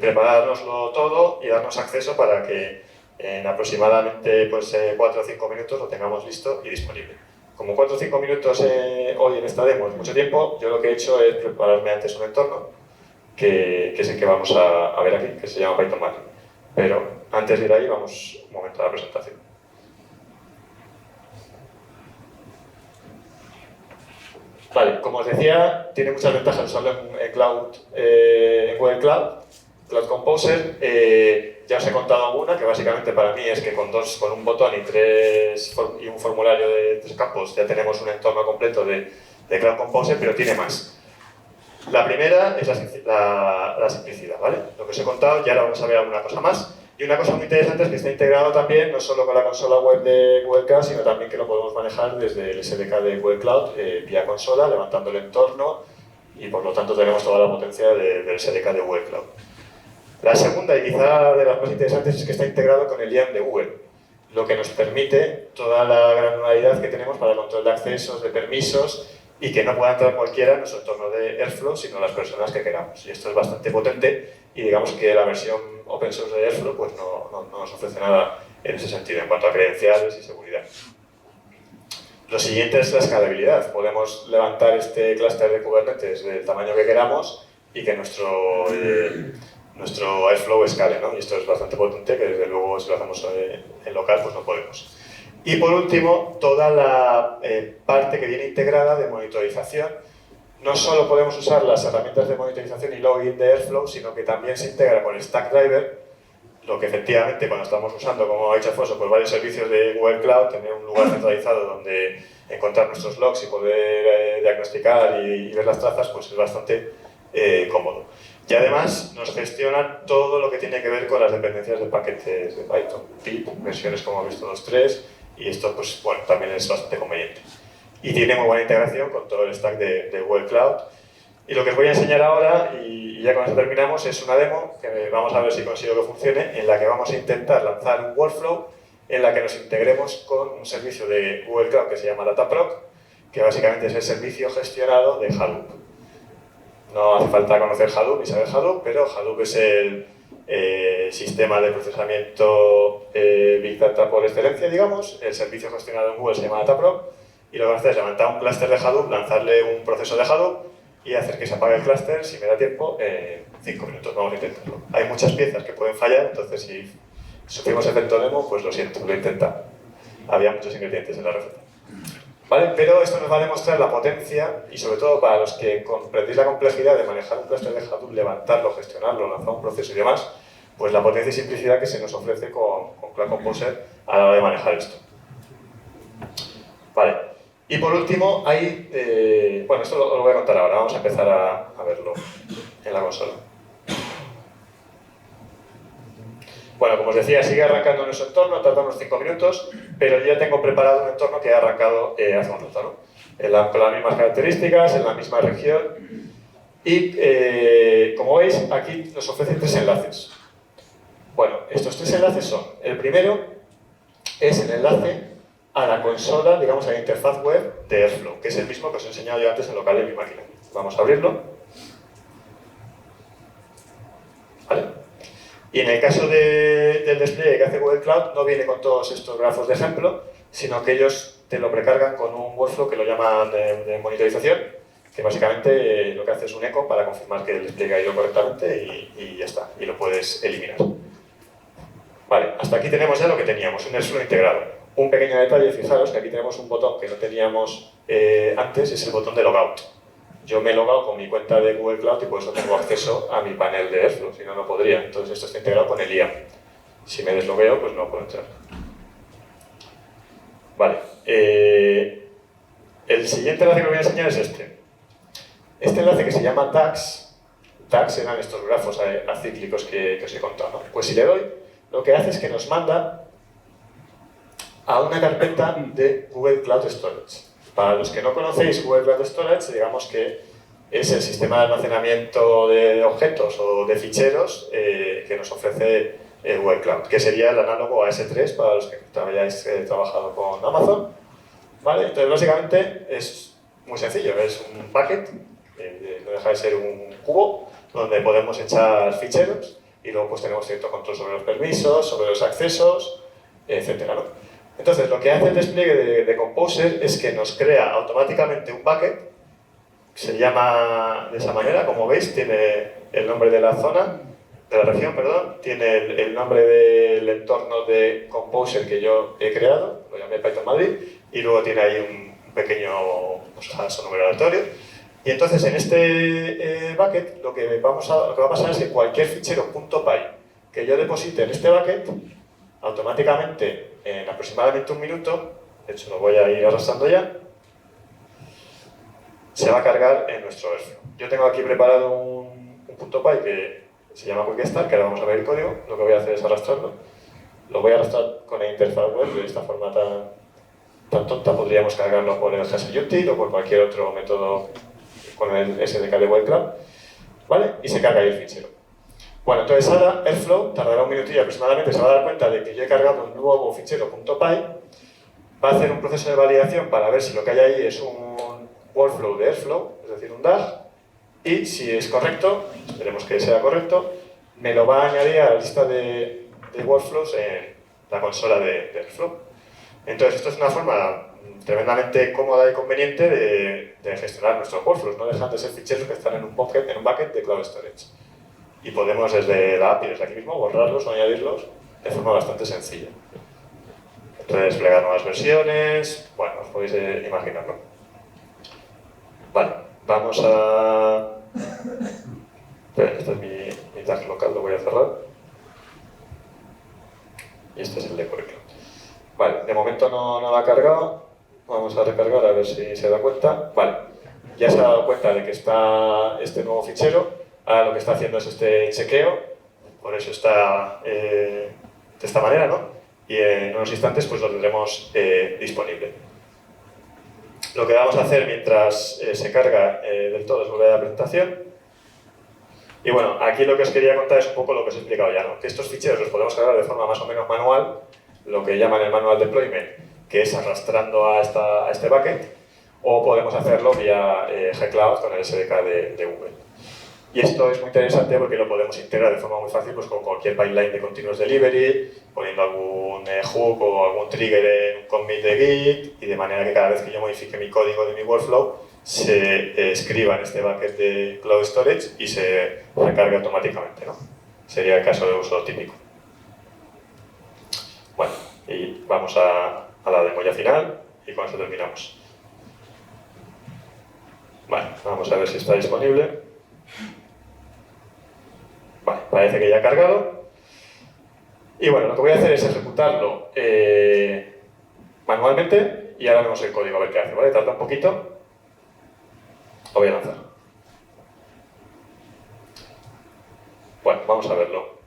preparárnoslo todo y darnos acceso para que en aproximadamente 4 o 5 minutos lo tengamos listo y disponible. Como 4 o 5 minutos hoy en esta demo es mucho tiempo, yo lo que he hecho es prepararme antes un entorno que es el que vamos a ver aquí, que se llama Python Matic. Pero antes de ir ahí, vamos un momento a la presentación. Vale, como os decía, tiene muchas ventajas usarlo en Google Cloud, Cloud Composer. Ya os he contado alguna, que básicamente para mí es que con un botón y un formulario de 3 campos ya tenemos un entorno completo de Cloud Composer, pero tiene más. La primera es la simplicidad, ¿vale? Lo que os he contado, y ahora vamos a ver alguna cosa más. Y una cosa muy interesante es que está integrado también, no solo con la consola web de Google Cloud, sino también que lo podemos manejar desde el SDK de Google Cloud vía consola, levantando el entorno, y por lo tanto tenemos toda la potencia del SDK de Google Cloud. La segunda, y quizá de las más interesantes, es que está integrado con el IAM de Google, lo que nos permite toda la granularidad que tenemos para el control de accesos, de permisos, y que no pueda entrar cualquiera en nuestro entorno de Airflow, sino las personas que queramos. Y esto es bastante potente, y digamos que la versión open source de Airflow pues no nos ofrece nada en ese sentido, en cuanto a credenciales y seguridad. Lo siguiente es la escalabilidad. Podemos levantar este clúster de Kubernetes del tamaño que queramos y que nuestro Airflow escale, ¿no? Y esto es bastante potente, que desde luego si lo hacemos en local pues no podemos. Y por último, toda la parte que viene integrada de monitorización. No solo podemos usar las herramientas de monitorización y login de Airflow, sino que también se integra con Stackdriver, lo que efectivamente cuando estamos usando, como ha dicho Alfonso, pues varios servicios de Google Cloud, tener un lugar centralizado donde encontrar nuestros logs y poder diagnosticar y ver las trazas, pues es bastante cómodo. Y además nos gestiona todo lo que tiene que ver con las dependencias de paquetes de Python, pip, versiones como hemos visto 2.3, y esto pues bueno, también es bastante conveniente. Y tiene muy buena integración con todo el stack de Google Cloud. Y lo que os voy a enseñar ahora, y ya con esto terminamos, es una demo que vamos a ver si consigo que funcione, en la que vamos a intentar lanzar un workflow en la que nos integremos con un servicio de Google Cloud que se llama Dataproc, que básicamente es el servicio gestionado de Hadoop. No hace falta conocer Hadoop y saber Hadoop, pero Hadoop es el sistema de procesamiento Big Data por excelencia, digamos. El servicio gestionado en Google se llama Dataproc, y lo que hacer es levantar un clúster de Hadoop, lanzarle un proceso de Hadoop y hacer que se apague el clúster, si me da tiempo, en 5 minutos. Vamos a intentarlo. Hay muchas piezas que pueden fallar, entonces si sufrimos efecto demo, pues lo siento, lo he intentado. Había muchos ingredientes en la receta. ¿Vale? Pero esto nos va a demostrar la potencia, y sobre todo para los que comprendéis la complejidad de manejar un clúster de Hadoop, levantarlo, gestionarlo, lanzar un proceso y demás, pues la potencia y simplicidad que se nos ofrece con Cloud Composer a la hora de manejar esto. Vale. Y por último, hay... bueno, esto lo voy a contar ahora, vamos a empezar a verlo en la consola. Bueno, como os decía, sigue arrancando en nuestro entorno, tarda unos 5 minutos, pero yo ya tengo preparado un entorno que ha arrancado hace un rato, ¿no? Con las mismas características, en la misma región. Y como veis, aquí nos ofrecen 3 enlaces. Bueno, estos 3 enlaces son: el primero es el enlace a la consola, digamos, a la interfaz web de Airflow, que es el mismo que os he enseñado yo antes en local de mi máquina. Vamos a abrirlo. ¿Vale? Y en el caso del despliegue que hace Google Cloud, no viene con todos estos grafos de ejemplo, sino que ellos te lo precargan con un workflow que lo llaman de monitorización, que básicamente lo que hace es un eco para confirmar que el despliegue ha ido correctamente y ya está, y lo puedes eliminar. Vale, hasta aquí tenemos ya lo que teníamos, un Airflow integrado. Un pequeño detalle, fijaros que aquí tenemos un botón que no teníamos antes, es el botón de logout. Yo me he logado con mi cuenta de Google Cloud y por eso tengo acceso a mi panel de Airflow, si no, no podría. Entonces esto está integrado con el IAM. Si me deslogueo, pues no puedo entrar. Vale. El siguiente enlace que os voy a enseñar es este. Este enlace que se llama tags eran estos grafos acíclicos que os he contado, ¿no? Pues si le doy, lo que hace es que nos manda a una carpeta de Google Cloud Storage. Para los que no conocéis Google Cloud Storage, digamos que es el sistema de almacenamiento de objetos o de ficheros que nos ofrece Google Cloud, que sería el análogo a S3 para los que hayáis trabajado con Amazon. ¿Vale? Entonces, básicamente es muy sencillo, es un bucket, no deja de ser un cubo, donde podemos echar ficheros y luego pues tenemos cierto control sobre los permisos, sobre los accesos, etcétera, ¿no? Entonces, lo que hace el despliegue de Composer es que nos crea automáticamente un bucket, se llama de esa manera, como veis, tiene el nombre de la zona, de la región, perdón, tiene el nombre del entorno de Composer que yo he creado, lo llamé Python Madrid, y luego tiene ahí un pequeño hash o número aleatorio. Y entonces, en este bucket, lo que va a pasar es que cualquier fichero .py que yo deposite en este bucket, automáticamente, en aproximadamente un minuto, de hecho lo voy a ir arrastrando ya, se va a cargar en nuestro Airflow. Yo tengo aquí preparado un .py que se llama QuickStart, que ahora vamos a ver el código. Lo que voy a hacer es arrastrarlo. Lo voy a arrastrar con la interfaz web de esta forma tan tonta. Podríamos cargarlo por el HashUtil o por cualquier otro método con el SDK de Google Cloud. ¿Vale? Y se carga ahí el fichero. Bueno, entonces ahora Airflow tardará un minutillo aproximadamente, se va a dar cuenta de que yo he cargado un nuevo fichero .py, va a hacer un proceso de validación para ver si lo que hay ahí es un workflow de Airflow, es decir, un DAG, y si es correcto, esperemos que sea correcto, me lo va a añadir a la lista de workflows en la consola de Airflow. Entonces, esto es una forma tremendamente cómoda y conveniente de gestionar nuestros workflows, no dejan de ser ficheros que están en un bucket de Cloud Storage. Y podemos desde la API, desde aquí mismo, borrarlos o añadirlos de forma bastante sencilla. Desplegar nuevas versiones, bueno, os podéis imaginar, ¿no? Vale, vamos a... Este es mi tag local, lo voy a cerrar. Y este es el de Google Cloud. Vale, de momento no lo ha cargado. Vamos a recargar a ver si se da cuenta. Vale, ya se ha dado cuenta de que está este nuevo fichero. Ahora lo que está haciendo es este chequeo, por eso está de esta manera, ¿no? Y en unos instantes pues lo tendremos disponible. Lo que vamos a hacer mientras se carga del todo es volver a la presentación. Y bueno, aquí lo que os quería contar es un poco lo que os he explicado ya, ¿no? Que estos ficheros los podemos cargar de forma más o menos manual, lo que llaman el manual deployment, que es arrastrando a este bucket, o podemos hacerlo vía Gcloud con el SDK de Google. Y esto es muy interesante porque lo podemos integrar de forma muy fácil pues, con cualquier pipeline de continuous delivery, poniendo algún hook o algún trigger en un commit de Git, y de manera que cada vez que yo modifique mi código de mi workflow, se escriba en este bucket de Cloud Storage y se recargue automáticamente, ¿no? Sería el caso de uso típico. Bueno, y vamos a la demo ya final y con eso terminamos. Vale, vamos a ver si está disponible. Vale, parece que ya ha cargado. Y bueno, lo que voy a hacer es ejecutarlo manualmente y ahora vemos el código a ver qué hace, ¿vale? Tarda un poquito. Lo voy a lanzar. Bueno, vamos a verlo.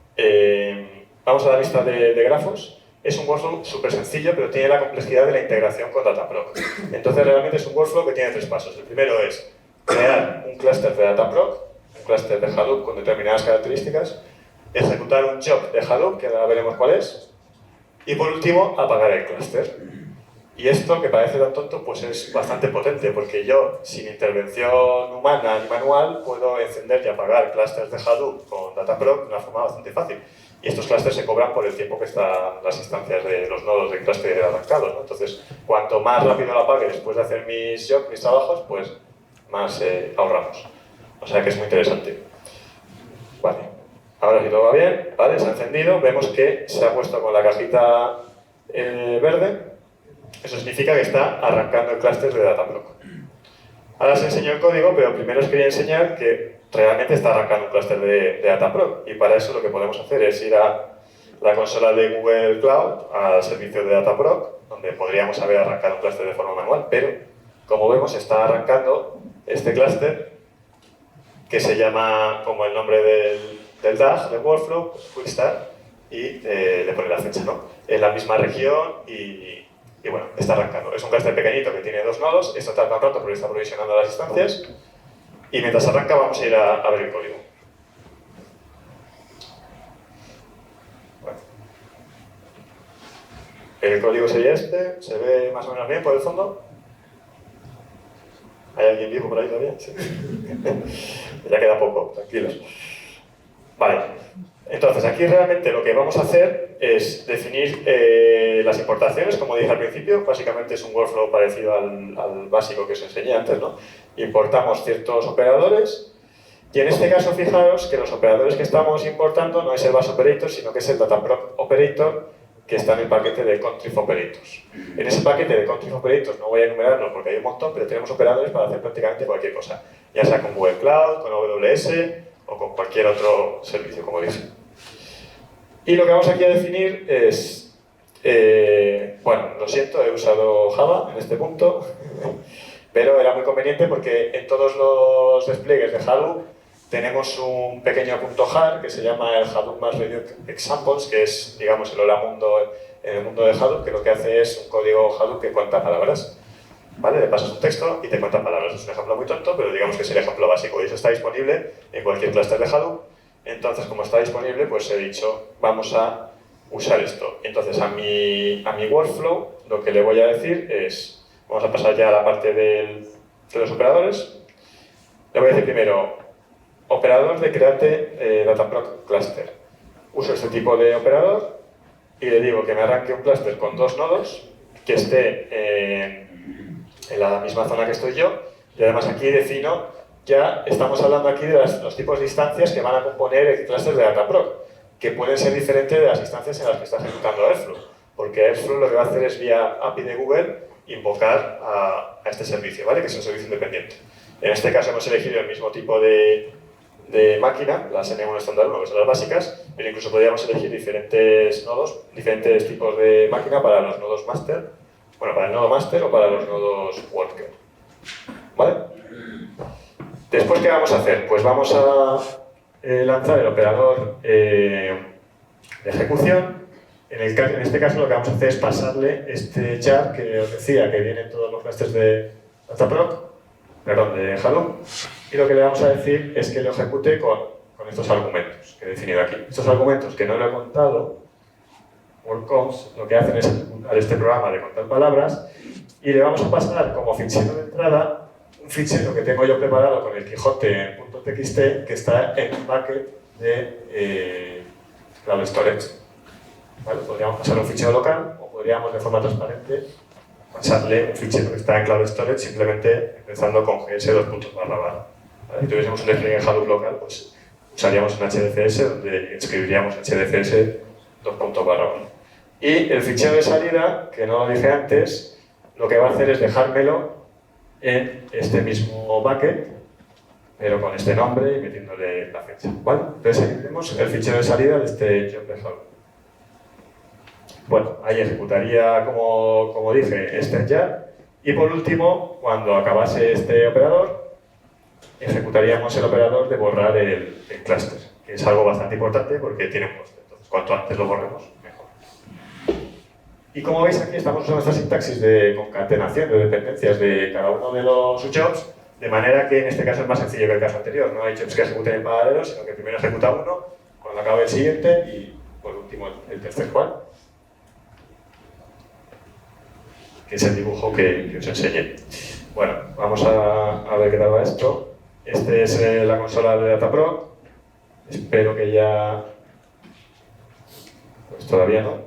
Vamos a la lista de grafos. Es un workflow súper sencillo, pero tiene la complejidad de la integración con Dataproc. Entonces, realmente es un workflow que tiene 3 pasos. El primero es crear un clúster de Dataproc, un clúster de Hadoop con determinadas características, ejecutar un job de Hadoop, que ahora veremos cuál es, y por último, apagar el clúster. Y esto, que parece tan tonto, pues es bastante potente, porque yo, sin intervención humana ni manual, puedo encender y apagar clústeres de Hadoop con Dataproc de una forma bastante fácil. Y estos clústeres se cobran por el tiempo que están las instancias de los nodos de clúster arrancados, ¿no? Entonces, cuanto más rápido lo apague después de hacer mis trabajos, pues más ahorramos. O sea que es muy interesante. Vale. Ahora si todo va bien, ¿vale? Se ha encendido, vemos que se ha puesto con la cajita verde. Eso significa que está arrancando el clúster de Dataproc. Ahora os enseño el código, pero primero os quería enseñar que realmente está arrancando un clúster de Dataproc. Y para eso lo que podemos hacer es ir a la consola de Google Cloud, al servicio de Dataproc, donde podríamos haber arrancado un clúster de forma manual, pero como vemos está arrancando este clúster que se llama como el nombre del DAG, del workflow, Quickstart, y le pone la fecha, ¿no? En la misma región y bueno, está arrancando. Es un clúster pequeñito que tiene 2 nodos, esto tarda un rato porque está provisionando las instancias, y mientras arranca vamos a ir a ver el código. Bueno. El código sería este, se ve más o menos bien por el fondo. ¿Hay alguien vivo por ahí todavía? Sí. Ya queda poco, tranquilos. Vale, entonces aquí realmente lo que vamos a hacer es definir las importaciones, como dije al principio. Básicamente es un workflow parecido al básico que os enseñé antes, ¿no? Importamos ciertos operadores y en este caso fijaros que los operadores que estamos importando no es el bus operator, sino que es el Dataproc operator que está en el paquete de Contrib Operators. En ese paquete de Contrib Operators no voy a enumerarlo porque hay un montón, pero tenemos operadores para hacer prácticamente cualquier cosa, ya sea con Google Cloud, con AWS o con cualquier otro servicio, como dije. Y lo que vamos aquí a definir es, bueno, lo siento, he usado Java en este punto, pero era muy conveniente porque en todos los despliegues de Hadoop tenemos un pequeño .jar que se llama el Hadoop Mass Reduced Examples, que es, digamos, el hola mundo en el mundo de Hadoop, que lo que hace es un código Hadoop que cuenta palabras. ¿Vale? Le pasas un texto y te cuenta palabras. Es un ejemplo muy tonto, pero digamos que es el ejemplo básico. Y eso está disponible en cualquier clúster de Hadoop. Entonces, como está disponible, pues he dicho, vamos a usar esto. Entonces, a mi workflow, lo que le voy a decir es, vamos a pasar ya a la parte de los operadores. Le voy a decir primero, operador de create Dataproc cluster. Uso este tipo de operador y le digo que me arranque un clúster con 2 nodos, que esté en la misma zona que estoy yo, y además aquí defino, ya estamos hablando aquí de los tipos de instancias que van a componer el clúster de Dataproc, que pueden ser diferentes de las instancias en las que está ejecutando Airflow, porque Airflow lo que va a hacer es vía API de Google invocar a este servicio, ¿vale? Que es un servicio independiente. En este caso hemos elegido el mismo tipo de máquina, las N1 estándar 1, que son las básicas, pero incluso podríamos elegir diferentes nodos, diferentes tipos de máquina para los nodos master, bueno, para el nodo master o para los nodos worker. ¿Vale? Después, ¿qué vamos a hacer? Pues vamos a lanzar el operador de ejecución. En este caso lo que vamos a hacer es pasarle este jar que os decía que viene en todos los clusters de Dataproc, perdón, de Hadoop, y lo que le vamos a decir es que lo ejecute con estos argumentos que he definido aquí. Estos argumentos que no lo he contado, WordComs, lo que hacen es ejecutar este programa de contar palabras y le vamos a pasar como fichero de entrada un fichero que tengo yo preparado con el Quijote en .txt que está en un bucket de Cloud Storage. ¿Vale? Podríamos pasar un fichero local o podríamos de forma transparente pasarle un fichero que está en Cloud Storage simplemente empezando con gs://. ¿Vale? Si tuviésemos un despliegue en Hadoop local, pues usaríamos un HDFS donde escribiríamos HDFS://. Y el fichero de salida, que no lo dije antes, lo que va a hacer es dejármelo en este mismo bucket, pero con este nombre y metiéndole la fecha. ¿Vale? Entonces ahí tenemos el fichero de salida de este job de Hadoop. Bueno, ahí ejecutaría, como dije, este jar. Y por último, cuando acabase este operador, ejecutaríamos el operador de borrar el clúster, que es algo bastante importante porque tiene un coste. Entonces, cuanto antes lo borremos, mejor. Y como veis aquí, estamos usando esta sintaxis de concatenación de dependencias de cada uno de los jobs, de manera que en este caso es más sencillo que el caso anterior. No hay jobs que ejecuten en paralelo, sino que primero ejecuta uno, cuando acabe el siguiente y por último el tercer cual, que es el dibujo que os enseñé. Bueno, vamos a ver qué tal va esto. Esta es la consola de Dataproc. Espero que ya... Pues todavía no.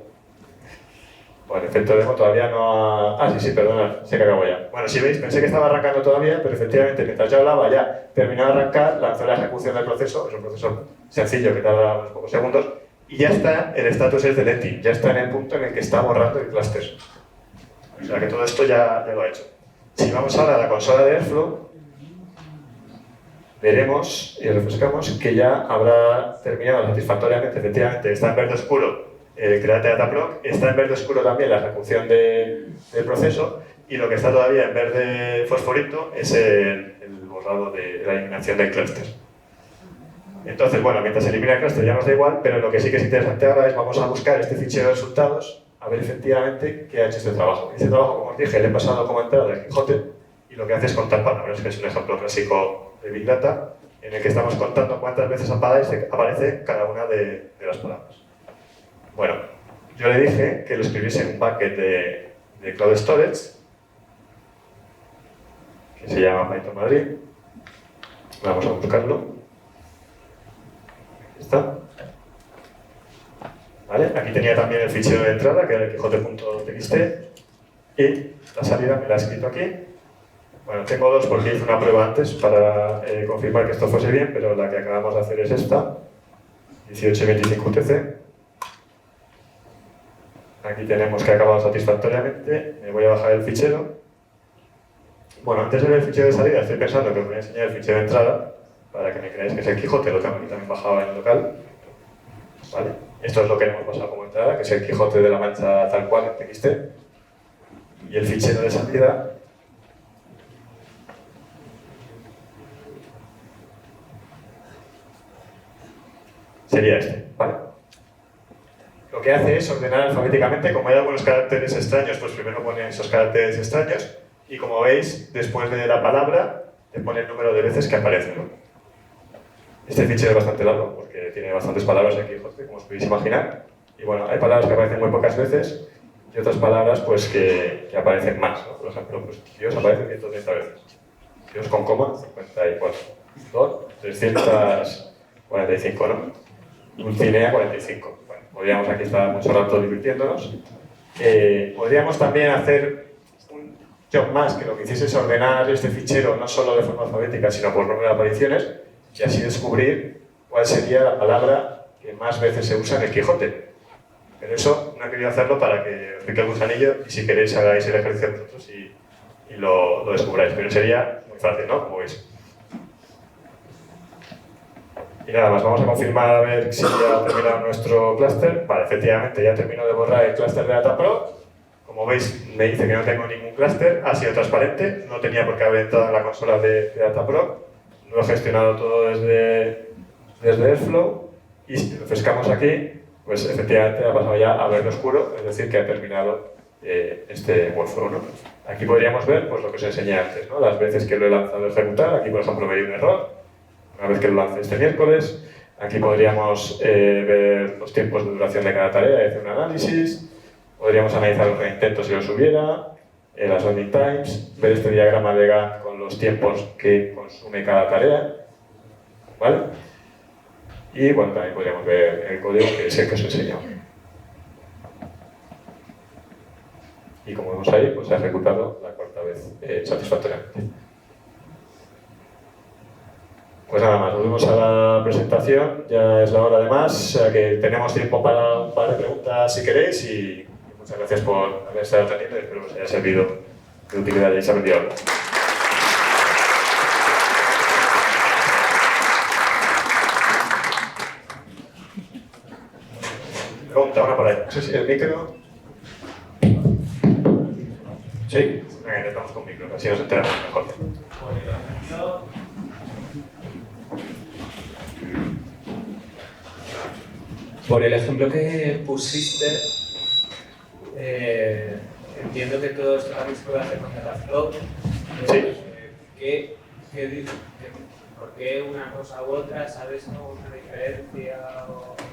Bueno, efecto demo todavía no ha... sí, perdona, sé que acabo ya. Bueno, si veis, pensé que estaba arrancando todavía, pero efectivamente, mientras yo hablaba, ya terminó de arrancar, lanzó la ejecución del proceso, es un proceso sencillo que tarda unos pocos segundos, y ya está, el status es deleting, ya está en el punto en el que está borrando el cluster. O sea que todo esto ya lo ha hecho. Si vamos ahora a la consola de Airflow, veremos y refrescamos que ya habrá terminado satisfactoriamente, efectivamente, está en verde oscuro el Create Dataproc, está en verde oscuro también la ejecución del proceso y lo que está todavía en verde fosforito es el borrado de la eliminación del clúster. Entonces, bueno, mientras se elimina el clúster ya nos da igual, pero lo que sí que es interesante ahora es vamos a buscar este fichero de resultados a ver efectivamente qué ha hecho este trabajo. Este trabajo, como os dije, le he pasado como entrada el Quijote y lo que hace es contar palabras, que es un ejemplo clásico de Big Data en el que estamos contando cuántas veces aparece cada una de las palabras. Bueno, yo le dije que lo escribiese en un bucket de Cloud Storage que se llama Python Madrid. Vamos a buscarlo. Aquí está. ¿Vale? Aquí tenía también el fichero de entrada, que era el quijote.txt, y la salida me la he escrito aquí. Bueno, tengo dos porque hice una prueba antes para confirmar que esto fuese bien, pero la que acabamos de hacer es esta, 1825 UTC. Aquí tenemos que ha acabado satisfactoriamente, me voy a bajar el fichero. Bueno, antes de ver el fichero de salida, estoy pensando que os voy a enseñar el fichero de entrada, para que me creáis que es el Quijote, lo tengo aquí también bajado en el local. ¿Vale? Esto es lo que hemos pasado como entrada, que es el Quijote de la Mancha tal cual en TXT. Y el fichero de salida sería este, ¿vale? Lo que hace es ordenar alfabéticamente, como hay algunos caracteres extraños, pues primero pone esos caracteres extraños y como veis, después de la palabra, te pone el número de veces que aparece, ¿no? Este fichero es bastante largo porque tiene bastantes palabras en Quijote, como os podéis imaginar. Y bueno, hay palabras que aparecen muy pocas veces y otras palabras pues que aparecen más, ¿no? Por ejemplo, pues Dios aparece 130 veces. Dios con coma, 54. Dos, 345, ¿no? Dulcinea, 45. Bueno, podríamos aquí estar mucho rato divirtiéndonos. Podríamos también hacer un job más que lo que hiciese es ordenar este fichero no solo de forma alfabética, sino por número de apariciones y así descubrir cuál sería la palabra que más veces se usa en el Quijote. Pero eso no he querido hacerlo para que os pique el gusanillo y si queréis hagáis el ejercicio vosotros y lo descubráis. Pero sería muy fácil, ¿no? Como veis. Y nada más, vamos a confirmar a ver si ya ha terminado nuestro clúster. Vale, efectivamente ya terminó de borrar el clúster de Dataproc. Como veis, me dice que no tengo ningún clúster, ha sido transparente, no tenía por qué haber entrado en la consola de Dataproc. Lo he gestionado todo desde desde Airflow, y si refrescamos aquí, pues efectivamente ha pasado ya a verde oscuro, es decir, que ha terminado este workflow, ¿no? Aquí podríamos ver pues, lo que os enseñé antes, ¿no? Las veces que lo he lanzado a ejecutar. Aquí, por ejemplo, veía un error, una vez que lo lancé este miércoles. Aquí podríamos ver los tiempos de duración de cada tarea y hacer un análisis. Podríamos analizar los reintentos si los hubiera, las landing times, ver este diagrama de Gantt con los tiempos que consume cada tarea, ¿vale? Y bueno, también podríamos ver el código que es el que os he enseñado. Y como vemos ahí, pues se ha ejecutado la cuarta vez satisfactoriamente. Pues nada más, volvemos a la presentación, ya es la hora de más, o sea que tenemos tiempo para un par de preguntas si queréis y muchas gracias por haber estado atendiendo y espero que os haya servido de utilidad y hayáis aprendido algo. Pregunta, una por ahí. No sé si el micro... Sí, venga, intentamos con micro, así nos enteramos mejor. Por el ejemplo que pusiste, entiendo que todo esto también se puede hacer con Dataflow. Sí. ¿Por qué una cosa u otra? ¿Sabes una diferencia?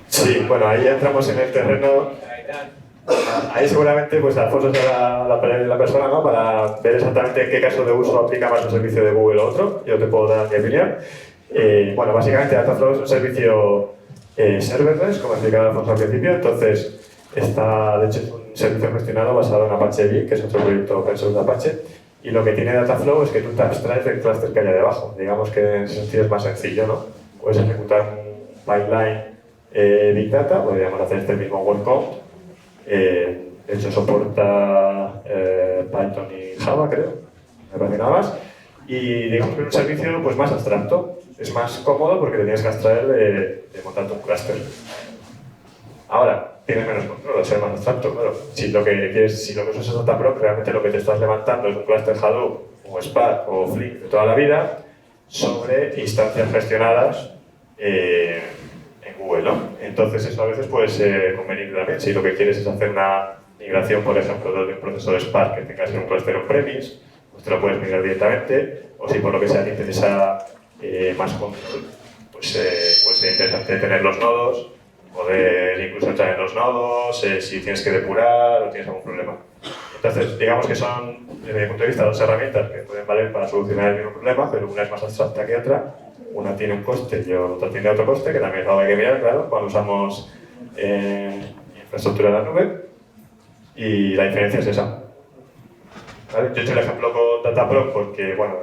Sí, bueno, ahí entramos en el terreno. Ahí seguramente pues Alfonso será la persona, ¿no? Para ver exactamente en qué caso de uso aplica más un servicio de Google o otro. Yo te puedo dar mi opinión. Bueno, básicamente Dataflow es un servicio serverless, como explicaba Alfonso al principio. Entonces, de hecho es un servicio gestionado basado en Apache Beam, que es otro proyecto open source de Apache. Y lo que tiene Dataflow es que tú te abstraes del clúster que hay debajo. Digamos que en ese sentido es más sencillo, ¿no? Puedes ejecutar un pipeline Big Data, podríamos hacer este mismo word count. De hecho soporta Python y Java, creo, me parece nada más. Y digamos que es un servicio pues, más abstracto, es más cómodo porque te tienes que abstraer de montarte un clúster. Ahora, tienes menos control al ser más abstracto, claro. Si lo que usas es Dataproc, realmente lo que te estás levantando es un clúster Hadoop o Spark o Flink de toda la vida sobre instancias gestionadas en Google, ¿no? Entonces eso a veces puede ser conveniente también. Si lo que quieres es hacer una migración, por ejemplo, de un proceso de Spark que tengas en un clúster on-premise, pues te lo puedes migrar directamente, o si por lo que sea te interesa más control, pues es interesante tener los nodos, poder incluso entrar en los nodos, si tienes que depurar o tienes algún problema. Entonces, digamos que son, desde mi punto de vista, dos herramientas que pueden valer para solucionar el mismo problema, pero una es más abstracta que otra. Una tiene un coste y otra tiene otro coste, que también es algo que hay que mirar, claro, cuando usamos infraestructura de la nube. Y la diferencia es esa. ¿Vale? Yo he hecho el ejemplo con Dataproc porque, bueno,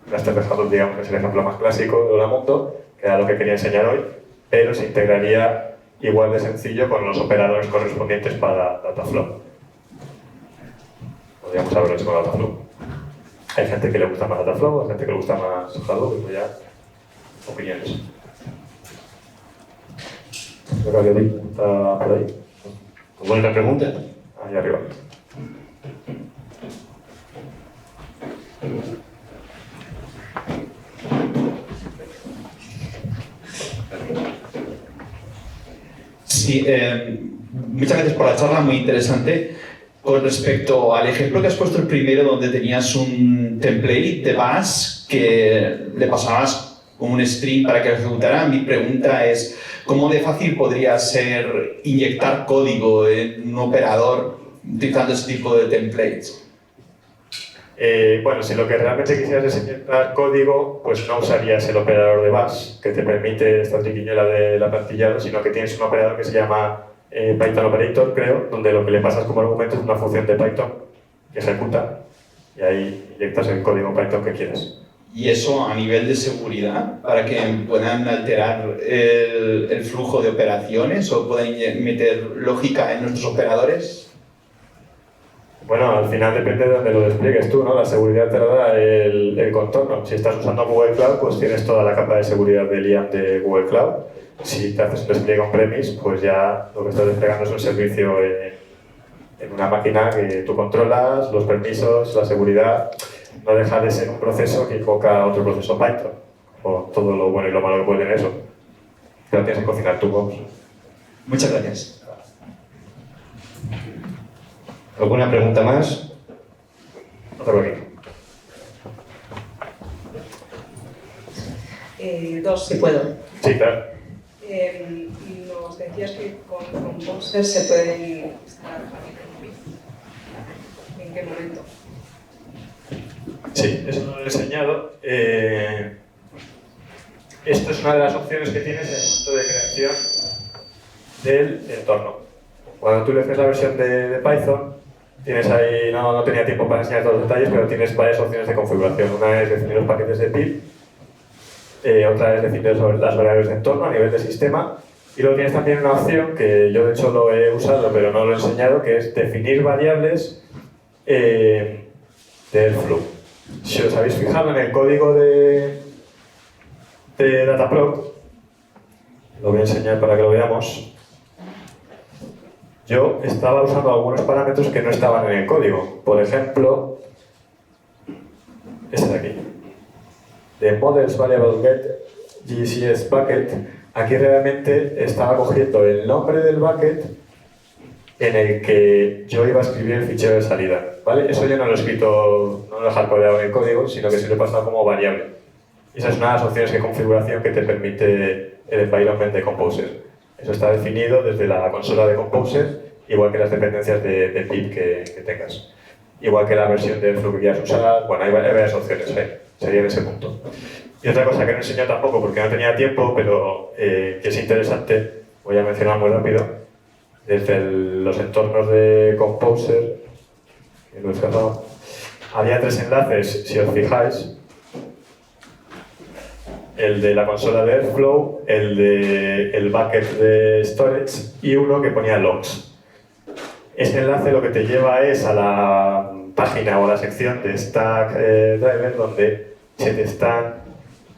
Cluster de Hadoop, digamos, que es el ejemplo más clásico de la mundo, que era lo que quería enseñar hoy, pero se integraría igual de sencillo con los operadores correspondientes para Dataflow. Podríamos haberlo hecho con Dataflow. Hay gente que le gusta más Dataflow, hay gente que le gusta más Hadoop, pues ya, opiniones. Creo que alguien está por ahí. ¿Cómo es la pregunta? Ahí arriba. Sí, muchas gracias por la charla, muy interesante. Con respecto al ejemplo que has puesto el primero, donde tenías un template de Bash que le pasabas como un string para que lo ejecutara, mi pregunta es ¿cómo de fácil podría ser inyectar código en un operador utilizando ese tipo de templates? Bueno, si lo que realmente quisieras es inyectar código, pues no usarías el operador de Bash que te permite esta triquiñuela de la plantilla, sino que tienes un operador que se llama Python Operator, creo, donde lo que le pasas como argumento es una función de Python que ejecuta y ahí inyectas el código Python que quieres. ¿Y eso a nivel de seguridad, para que puedan alterar el flujo de operaciones o puedan meter lógica en nuestros operadores? Bueno, al final depende de dónde lo despliegues tú, ¿no? La seguridad te la da el contorno. Si estás usando Google Cloud, pues tienes toda la capa de seguridad del IAM de Google Cloud. Si te haces un despliegue on-premise, pues ya lo que estás desplegando es un servicio en una máquina que tú controlas, los permisos, la seguridad. No deja de ser un proceso que invoca otro proceso Python, o todo lo bueno y lo malo que puede tener eso. te lo tienes que cocinar tú, vamos. Muchas gracias. ¿Alguna pregunta más? Otra por aquí. Dos, si puedo. Sí, claro. Nos decías que con Composer se pueden instalar paquetes de PIB. ¿En qué momento? Sí, eso lo he enseñado. Esto es una de las opciones que tienes en el momento de creación del entorno. Cuando tú le haces la versión de Python, tienes ahí, no tenía tiempo para enseñar todos los detalles, pero tienes varias opciones de configuración. Una es definir los paquetes de pip, otra es definir las variables de entorno a nivel de sistema, y luego tienes también una opción que yo de hecho lo he usado pero no lo he enseñado, que es definir variables de Airflow. Si os habéis fijado en el código de Dataproc, lo voy a enseñar para que lo veamos. Yo estaba usando algunos parámetros que no estaban en el código. Por ejemplo, este de aquí. The Models Variable Get GCS Bucket. Aquí realmente estaba cogiendo el nombre del bucket en el que yo iba a escribir el fichero de salida. ¿Vale? Eso yo no lo he escrito, no lo he hardcodeado en el código, sino que se lo he pasado como variable. Y esa es una de las opciones de configuración que te permite el environment de Composer. Eso está definido desde la consola de Composer, igual que las dependencias de pip que tengas. Igual que la versión de Airflow que quieras usar, bueno, hay varias opciones, sería en ese punto. Y otra cosa que no he enseñado tampoco porque no tenía tiempo, pero que es interesante, voy a mencionar muy rápido, desde los entornos de Composer, que lo he cerrado, había 3 enlaces, si os fijáis, el de la consola de Airflow, el bucket de storage y uno que ponía logs. Este enlace lo que te lleva es a la página o a la sección de Stack Driver donde se te están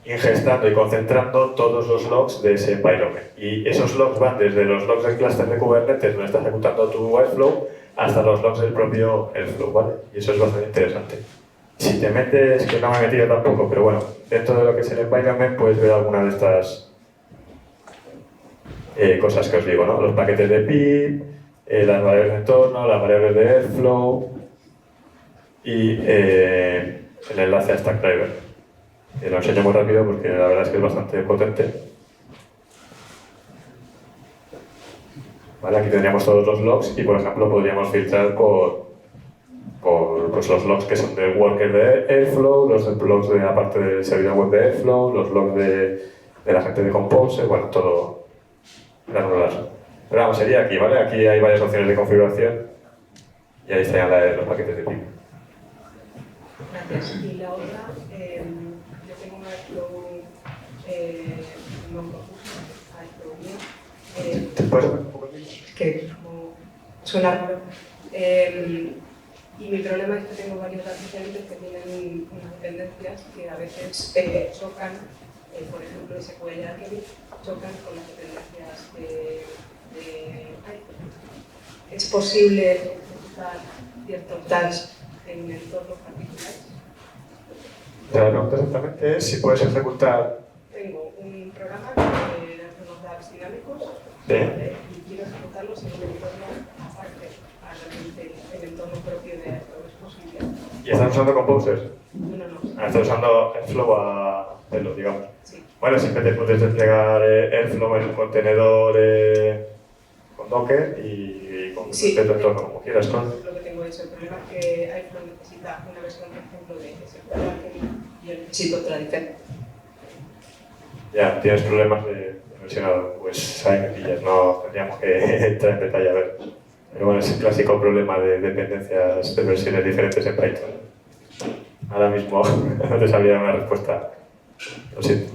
ingestando y concentrando todos los logs de ese environment. Y esos logs van desde los logs del cluster de Kubernetes donde está ejecutando tu Airflow hasta los logs del propio Airflow, ¿vale? Y eso es bastante interesante. Si te metes, que no me he metido tampoco, pero bueno, dentro de lo que es el environment puedes ver alguna de estas cosas que os digo, ¿no? Los paquetes de pip, las variables de entorno, las variables de Airflow y el enlace a Stack Driver. Lo enseño muy rápido porque la verdad es que es bastante potente. Vale, aquí tendríamos todos los logs y, por ejemplo, podríamos filtrar por pues, los logs que son del worker de Airflow, los logs de la parte del servidor web de Airflow, los logs de la gente de Composer, bueno, todo granular. Pero vamos, sería aquí, ¿vale? Aquí hay varias opciones de configuración y ahí estarían los paquetes de pip. Gracias. Y la otra, yo tengo una Airflow no propuesta, Airflow mío. ¿Te puedes poner un poco aquí? Que como suena raro. Y mi problema es que tengo varios datos diferentes que tienen unas dependencias que a veces chocan, por ejemplo, SQL Archiving, chocan con las dependencias de Python. ¿Es posible ejecutar ciertos tasks en entornos particulares? La pregunta exactamente es si puedes ejecutar. Tengo un programa que hace unos DAGs dinámicos y quiero ejecutarlos en un entorno aparte, el entorno propio de Airflow. ¿Es posible? ¿Y estás usando Composer? No. Estás usando Airflow a hacerlo, digamos. Sí. Bueno, siempre te puedes desplegar Airflow en un contenedor con Docker y con tu entorno como quieras. Lo que tengo es el problema es que Airflow necesita una versión, por ejemplo, de SQL Archiving y yo necesito otra diferente. Ya, tienes problemas de versionado, pues ahí me pillas, no tendríamos que entrar en detalle a ver. Pero bueno, es el clásico problema de dependencias de versiones diferentes en Python. Ahora mismo no te sabría una respuesta, lo siento.